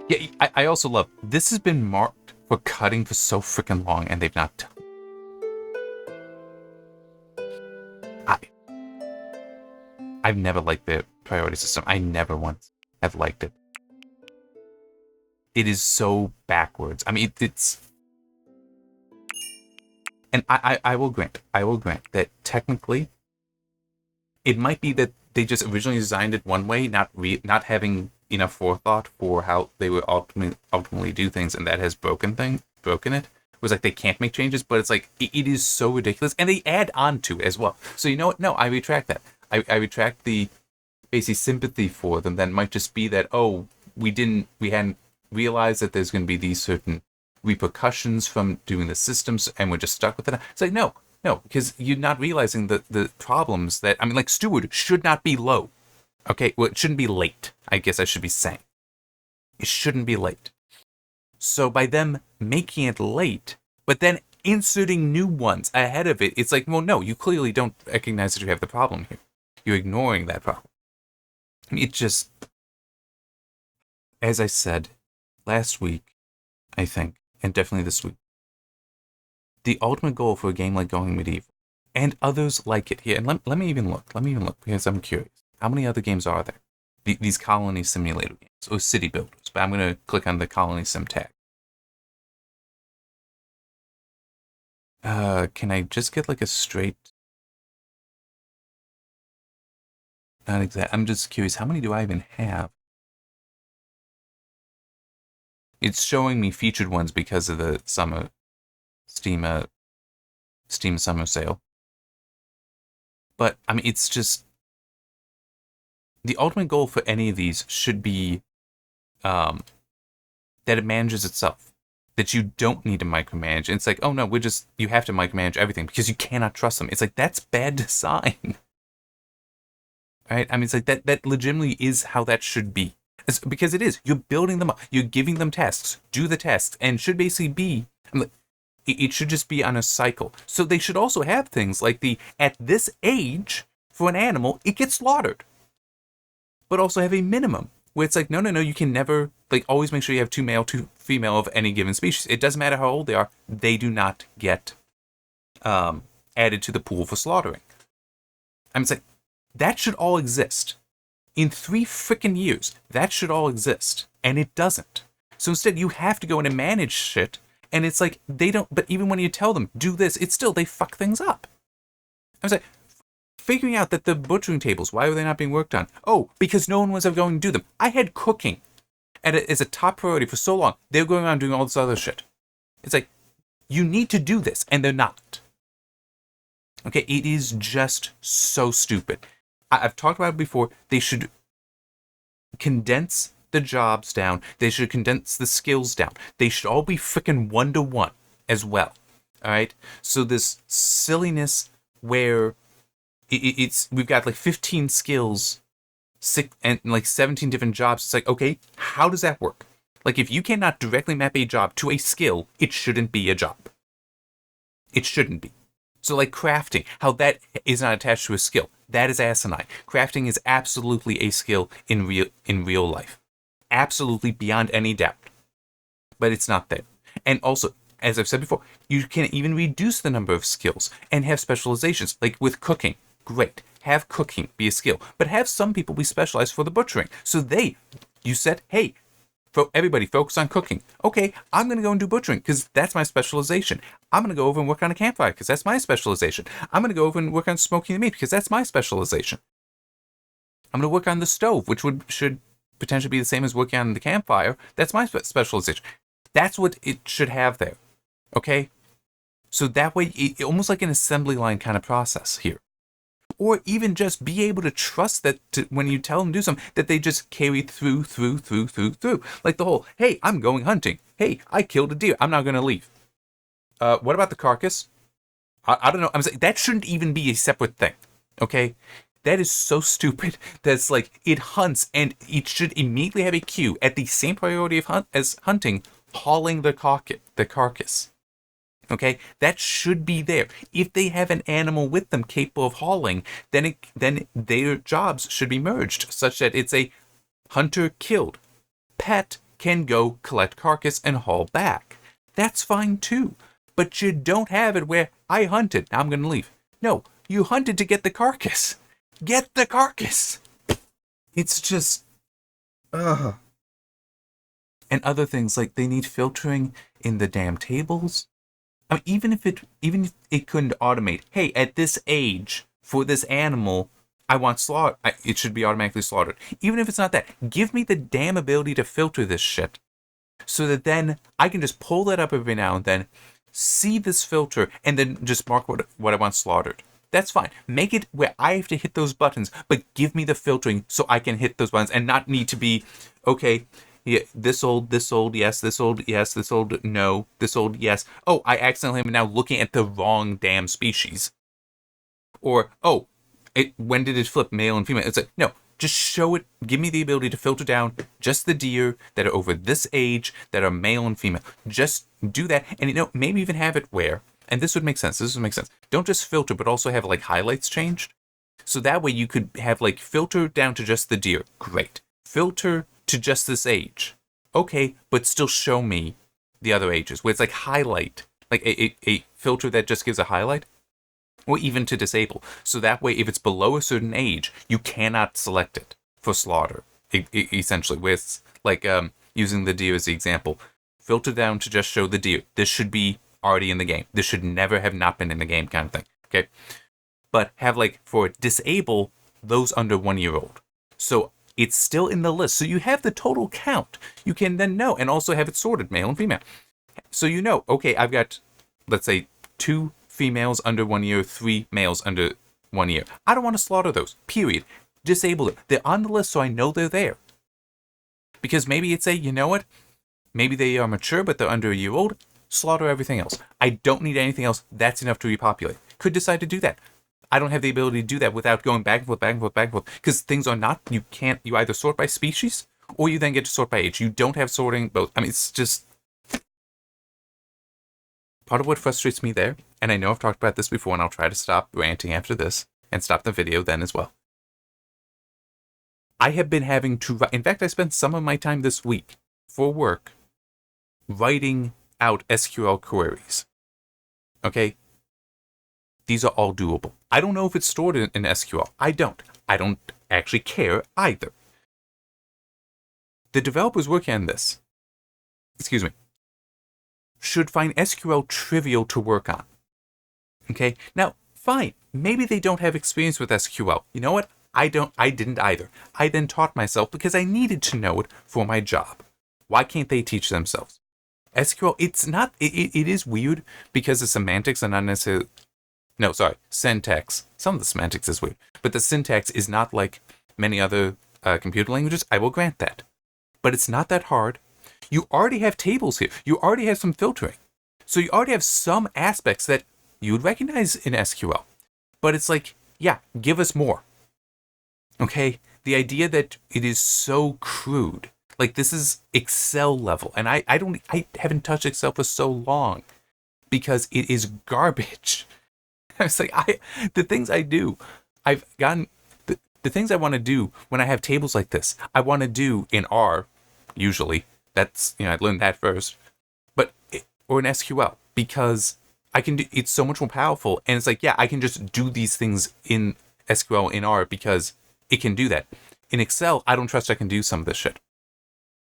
Yeah, I also love, this has been marked for cutting for so freaking long, and they've not done. I've never liked the priority system. I never once have liked it. It is so backwards. I mean, it's... And I will grant that technically, it might be that they just originally designed it one way, not having enough forethought for how they would ultimately do things, and that has broken it. It was like they can't make changes, but it's like it is so ridiculous, and they add on to it as well. So you know what? No, I retract that. I retract the basic sympathy for them. That might just be that, oh, we hadn't realized that there's going to be these certain repercussions from doing the systems, and we're just stuck with it. It's like, no, because you're not realizing the problems that, I mean, like, steward should not be low. Okay, well, it shouldn't be late, I guess I should be saying. It shouldn't be late. So by them making it late, but then inserting new ones ahead of it, it's like, well, no, you clearly don't recognize that you have the problem here. You're ignoring that problem. I mean, it just, as I said last week, I think, and definitely this week, the ultimate goal for a game like Going Medieval, and others like it here, and let me even look, because I'm curious. How many other games are there? These colony simulator games, or city builders, but I'm going to click on the colony sim tag. Can I just get like a straight... Not exact. I'm just curious, how many do I even have? It's showing me featured ones because of the summer Steam summer sale. But I mean, it's just, the ultimate goal for any of these should be that it manages itself. That you don't need to micromanage. And it's like, oh no, you have to micromanage everything because you cannot trust them. It's like, that's bad design. Right? I mean, it's like that legitimately is how that should be. Because it is. You're building them up. You're giving them tasks. Do the tasks. And should basically be... It should just be on a cycle. So they should also have things like at this age, for an animal, it gets slaughtered. But also have a minimum. Where it's like, no, you can never... Like, always make sure you have 2 male, 2 female of any given species. It doesn't matter how old they are. They do not get added to the pool for slaughtering. I mean, it's like, that should all exist. In 3 freaking years, that should all exist. And it doesn't. So instead, you have to go in and manage shit. And it's like, they don't... But even when you tell them, do this, it's still, they fuck things up. I was like, figuring out that the butchering tables, why were they not being worked on? Oh, because no one was ever going to do them. I had cooking as a top priority for so long. They were going around doing all this other shit. It's like, you need to do this, and they're not. Okay, it is just so stupid. I've talked about it before. They should condense the jobs down. They should condense the skills down. They should all be freaking 1-to-1 as well. All right? So this silliness where we've got like 15 skills and like 17 different jobs. It's like, okay, how does that work? Like, if you cannot directly map a job to a skill, it shouldn't be a job. It shouldn't be. So like crafting, how that is not attached to a skill. That is asinine. Crafting is absolutely a skill in real life. Absolutely beyond any doubt. But it's not there. And also, as I've said before, you can even reduce the number of skills and have specializations. Like with cooking, great. Have cooking be a skill. But have some people be specialized for the butchering. So you said, hey, everybody focus on cooking. Okay, I'm going to go and do butchering because that's my specialization. I'm going to go over and work on a campfire because that's my specialization. I'm going to go over and work on smoking the meat because that's my specialization. I'm going to work on the stove, which should potentially be the same as working on the campfire. That's my specialization. That's what it should have there. Okay? So that way, almost like an assembly line kind of process here. Or even just be able to trust that when you tell them to do something, that they just carry through. Like the whole, hey, I'm going hunting. Hey, I killed a deer. I'm not going to leave. What about the carcass? I don't know. I'm saying that shouldn't even be a separate thing. Okay? That is so stupid. That's like, it hunts and it should immediately have a queue at the same priority as hunting, hauling the carcass. Okay, that should be there. If they have an animal with them capable of hauling, then their jobs should be merged, such that it's a hunter killed. Pet can go collect carcass and haul back. That's fine too. But you don't have it where I hunted, now I'm going to leave. No, you hunted to get the carcass. Get the carcass. It's just, And other things, like they need filtering in the damn tables. I mean, even if it couldn't automate, hey, at this age, for this animal, I want slaughter, it should be automatically slaughtered. Even if it's not that, give me the damn ability to filter this shit, so that then I can just pull that up every now and then, see this filter, and then just mark what I want slaughtered. That's fine. Make it where I have to hit those buttons, but give me the filtering so I can hit those buttons and not need to be, okay, yeah, this old, yes, this old, yes, this old, no, this old, yes. Oh, I accidentally am now looking at the wrong damn species. Or, oh, when did it flip male and female? It's like, no, just show it, give me the ability to filter down just the deer that are over this age that are male and female. Just do that, and maybe even have it where, and this would make sense, don't just filter, but also have like highlights changed. So that way you could have like filter down to just the deer. Great. Filter to just this age. Okay, but still show me the other ages, where it's like highlight, like a filter that just gives a highlight, or even to disable. So that way, if it's below a certain age, you cannot select it for slaughter, essentially, with like using the deer as the example. Filter down to just show the deer. This should be already in the game. This should never have not been in the game, kind of thing. Okay, but have like for disable those under 1 year old. So it's still in the list. So you have the total count. You can then know, and also have it sorted, male and female. So okay, I've got, let's say, 2 females under 1 year, 3 males under 1 year. I don't want to slaughter those, period. Disable it. They're on the list, so I know they're there. Because maybe it's you know what? Maybe they are mature, but they're under 1 year old. Slaughter everything else. I don't need anything else. That's enough to repopulate. Could decide to do that. I don't have the ability to do that without going back and forth, because things are not, you either sort by species, or you then get to sort by age. You don't have sorting both. I mean, it's just, part of what frustrates me there, and I know I've talked about this before, and I'll try to stop ranting after this, and stop the video then as well. I have been having to, in fact, I spent some of my time this week, for work, writing out SQL queries. Okay? These are all doable. I don't know if it's stored in SQL. I don't actually care either. The developers working on this, should find SQL trivial to work on. Okay? Now, fine. Maybe they don't have experience with SQL. You know what? I didn't either. I then taught myself because I needed to know it for my job. Why can't they teach themselves? SQL, it is weird because the semantics are not necessarily, syntax. Some of the semantics is weird, but the syntax is not like many other computer languages. I will grant that. But it's not that hard. You already have tables here. You already have some filtering. So you already have some aspects that you would recognize in SQL. But it's like, yeah, give us more. Okay? The idea that it is so crude. Like, this is Excel level. And I haven't touched Excel for so long because it is garbage. I was like, the things I do, I've gotten, the things I want to do when I have tables like this, I want to do in R, usually. That's, I learned that first. Or in SQL, because I can do, it's so much more powerful. And it's like, yeah, I can just do these things in SQL, in R, because it can do that. In Excel, I don't trust I can do some of this shit.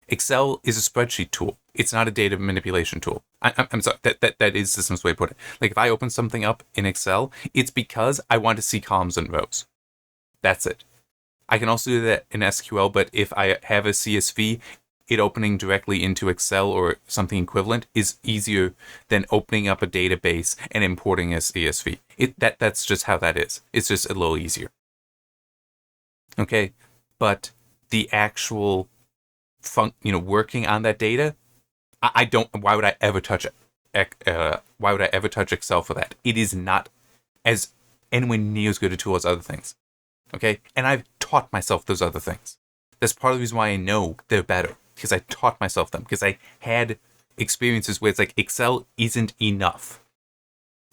Excel is a spreadsheet tool. It's not a data manipulation tool. I'm sorry, that is the simplest way to put it. Like, if I open something up in Excel, it's because I want to see columns and rows. That's it. I can also do that in SQL, but if I have a CSV, it opening directly into Excel or something equivalent is easier than opening up a database and importing as CSV. That's just how that is. It's just a little easier. Okay, but the actual working on that data, I don't. Why would I ever touch it? Why would I ever touch Excel for that? It is not as anywhere near as good a tool as other things. Okay, and I've taught myself those other things. That's part of the reason why I know they're better, because I taught myself them, because I had experiences where it's like Excel isn't enough.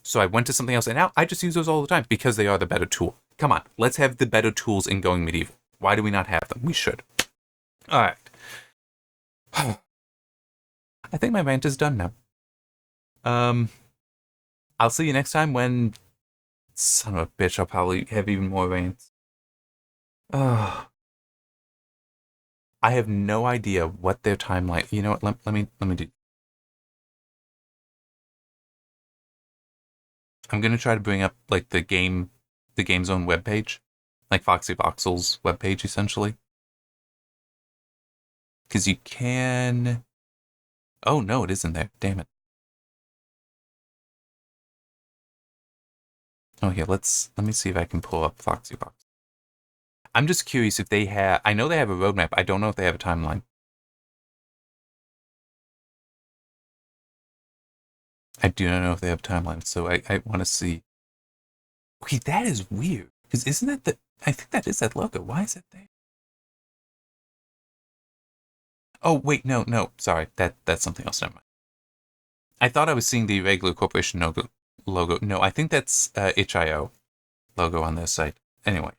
So I went to something else, and now I just use those all the time because they are the better tool. Come on, let's have the better tools in Going Medieval. Why do we not have them? We should. All right. I think my rant is done now. I'll see you next time when... Son of a bitch, I'll probably have even more rants. I have no idea what their timeline... You know what? Let me do... I'm gonna try to bring up like the Game Zone webpage, like Foxy Voxel's webpage, essentially. Because you can... Oh no, it isn't there. Damn it. Oh here, let me see if I can pull up Foxy Voxel. I'm just curious if they have... I know they have a roadmap. I don't know if they have a timeline. I do not know if they have a timeline, so I want to see. Okay, that is weird. Because isn't that the... I think that is that logo. Why is it there? Oh, wait, no. Sorry, that's something else. Never mind. I thought I was seeing the regular corporation logo. No, I think that's itch.io logo on their site. Anyway,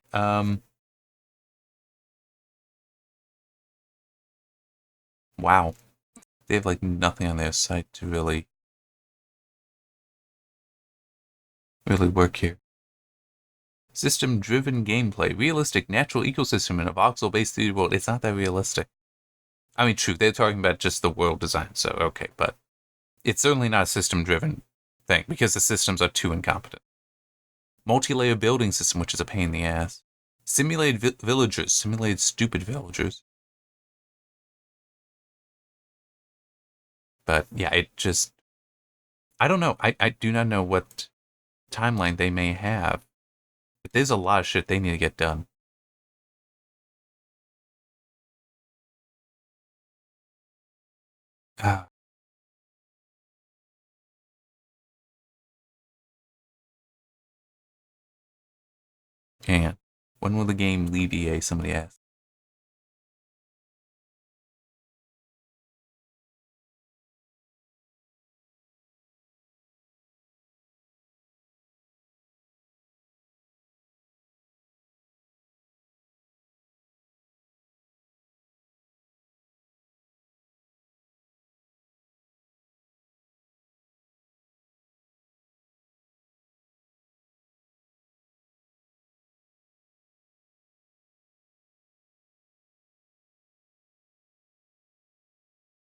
wow. They have like nothing on their site to really work here. System-driven gameplay. Realistic natural ecosystem in a voxel-based 3D world. It's not that realistic. I mean, true, they're talking about just the world design, so okay, but it's certainly not a system-driven thing, because the systems are too incompetent. Multi-layer building system, which is a pain in the ass. Simulated villagers. Simulated stupid villagers. But, yeah, it just... I don't know. I do not know what timeline they may have. But there's a lot of shit they need to get done. Hang on. When will the game leave EA? Somebody asked.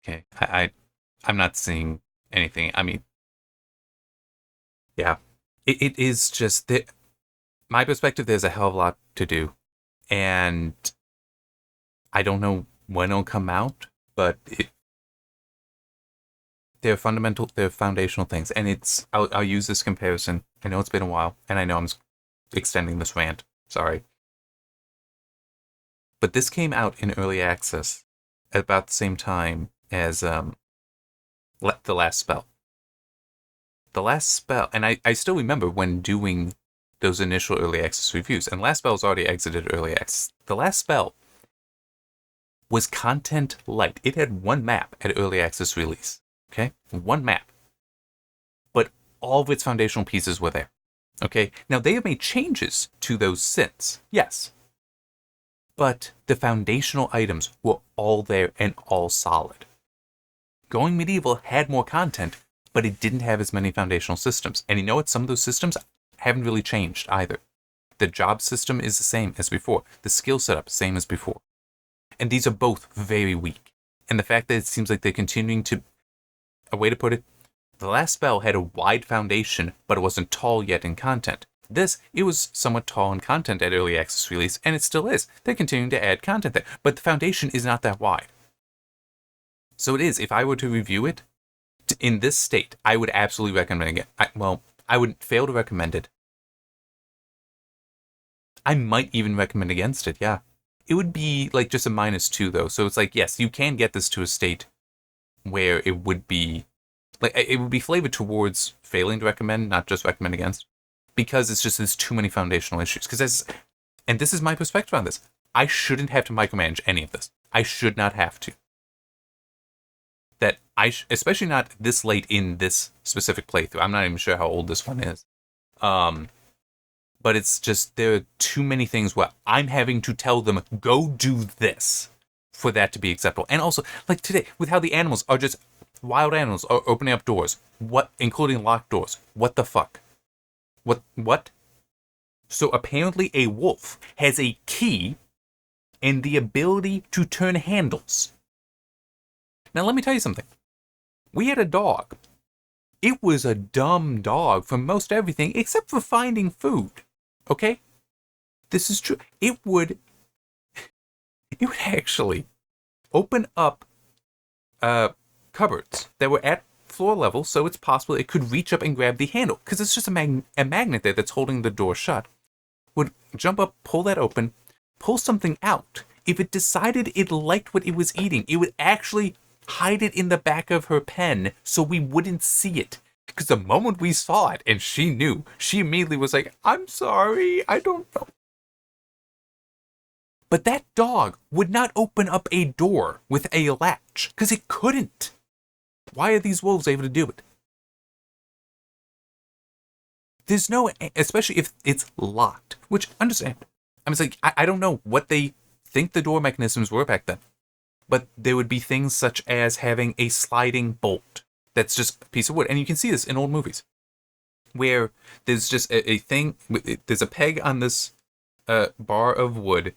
Okay, I'm not seeing anything. I mean, yeah, it is just that my perspective. There's a hell of a lot to do, and I don't know when it'll come out, but they're foundational things, and it's. I'll use this comparison. I know it's been a while, and I know I'm extending this rant. Sorry, but this came out in early access at about the same time as The Last Spell. The Last Spell, and I still remember when doing those initial early access reviews, and Last Spell's already exited early access. The Last Spell was content light. It had one map at early access release. Okay? One map. But all of its foundational pieces were there. Okay? Now, they have made changes to those since. Yes. But the foundational items were all there and all solid. Going Medieval had more content, but it didn't have as many foundational systems. And you know what? Some of those systems haven't really changed either. The job system is the same as before. The skill setup, same as before. And these are both very weak. And the fact that it seems like they're continuing to... A way to put it, The Last Spell had a wide foundation, but it wasn't tall yet in content. This, it was somewhat tall in content at early access release, and it still is. They're continuing to add content there, but the foundation is not that wide. So it is. If I were to review it in this state, I would absolutely recommend it. I would fail to recommend it. I might even recommend against it, yeah. It would be like just a -2 though. So it's like, yes, you can get this to a state where it would be like it would be flavored towards failing to recommend, not just recommend against. Because it's just there's too many foundational issues. And this is my perspective on this. I shouldn't have to micromanage any of this. I should not have to. That especially not this late in this specific playthrough. I'm not even sure how old this one is. But it's just, there are too many things where I'm having to tell them, go do this, for that to be acceptable. And also, like today, with how the animals are just, wild animals are opening up doors. What? Including locked doors. What the fuck? What? So apparently a wolf has a key and the ability to turn handles. Now let me tell you something. We had a dog. It was a dumb dog for most everything except for finding food. Okay? This is true. It would actually open up cupboards that were at floor level, so it's possible it could reach up and grab the handle, because it's just a magnet there that's holding the door shut. Would jump up, pull that open, pull something out. If it decided it liked what it was eating, it would actually hide it in the back of her pen so we wouldn't see it. Because the moment we saw it and she knew, she immediately was like, I'm sorry, I don't know. But that dog would not open up a door with a latch, because it couldn't. Why are these wolves able to do it? There's no, especially if it's locked, which, understand. I mean, it's like, I don't know what they think the door mechanisms were back then. But there would be things such as having a sliding bolt that's just a piece of wood. And you can see this in old movies, where there's just a thing, there's a peg on this bar of wood,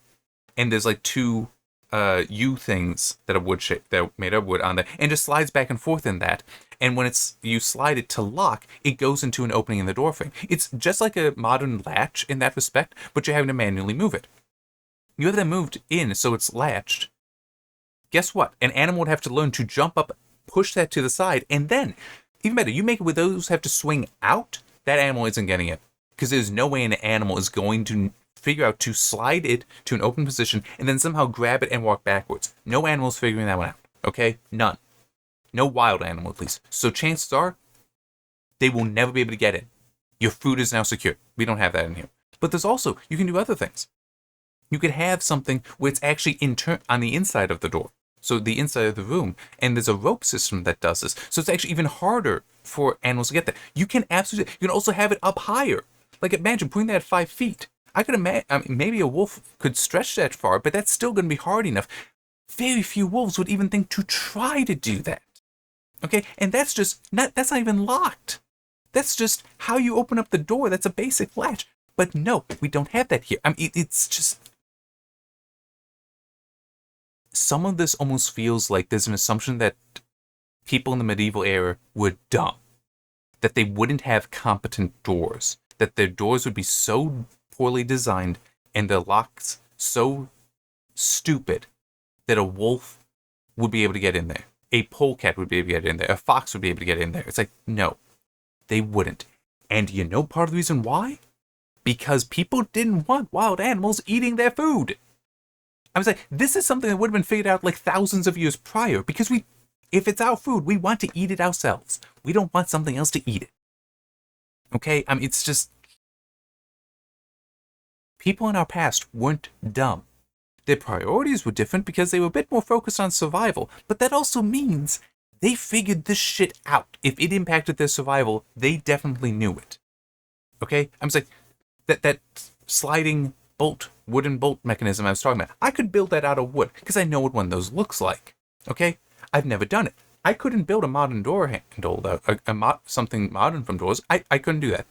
and there's like two U things that are wood shaped, that are made of wood on there, and just slides back and forth in that. And when you slide it to lock, it goes into an opening in the door frame. It's just like a modern latch in that respect, but you're having to manually move it. You have that moved in so it's latched. Guess what? An animal would have to learn to jump up, push that to the side, and then, even better, you make it where those have to swing out, that animal isn't getting it. Because there's no way an animal is going to figure out to slide it to an open position and then somehow grab it and walk backwards. No animal's figuring that one out. Okay? None. No wild animal, at least. So chances are, they will never be able to get in. Your food is now secure. We don't have that in here. But there's also, you can do other things. You could have something where it's actually on the inside of the door. So the inside of the room, and there's a rope system that does this. So it's actually even harder for animals to get there. You can also have it up higher. Like imagine putting that at 5 feet. I could imagine, maybe a wolf could stretch that far, but that's still going to be hard enough. Very few wolves would even think to try to do that. Okay, and that's not even locked. That's just how you open up the door. That's a basic latch. But no, we don't have that here. I mean, it's just, some of this almost feels like there's an assumption that people in the medieval era were dumb, that they wouldn't have competent doors, that their doors would be so poorly designed and their locks so stupid that a wolf would be able to get in there. A polecat would be able to get in there. A fox would be able to get in there. It's like, no, they wouldn't. And you know part of the reason why? Because people didn't want wild animals eating their food. I was like, this is something that would have been figured out like thousands of years prior, because if it's our food, we want to eat it ourselves. We don't want something else to eat it. Okay? I mean, it's just, people in our past weren't dumb. Their priorities were different because they were a bit more focused on survival, but that also means they figured this shit out. If it impacted their survival, they definitely knew it. Okay? I'm just like, that sliding wooden bolt mechanism I was talking about, I could build that out of wood, because I know what one of those looks like. Okay? I've never done it. I couldn't build a modern door handle, though. Something modern from doors. I couldn't do that.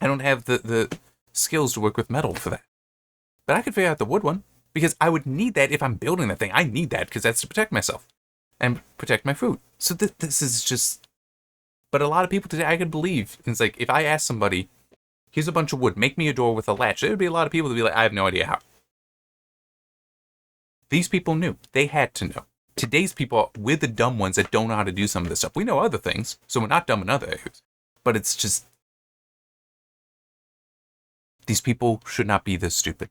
I don't have the skills to work with metal for that. But I could figure out the wood one, because I would need that if I'm building that thing. I need that, because that's to protect myself and protect my food. So this is just, but a lot of people today, I could believe, it's like, if I ask somebody, here's a bunch of wood, make me a door with a latch, there would be a lot of people that would be like, I have no idea how. These people knew. They had to know. today's people, we're the dumb ones that don't know how to do some of this stuff. We know other things, so we're not dumb in other areas. But it's just, these people should not be this stupid.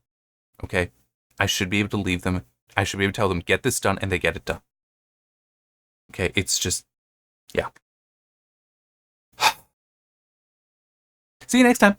Okay? I should be able to leave them. I should be able to tell them, get this done, and they get it done. Okay? It's just, yeah. See you next time.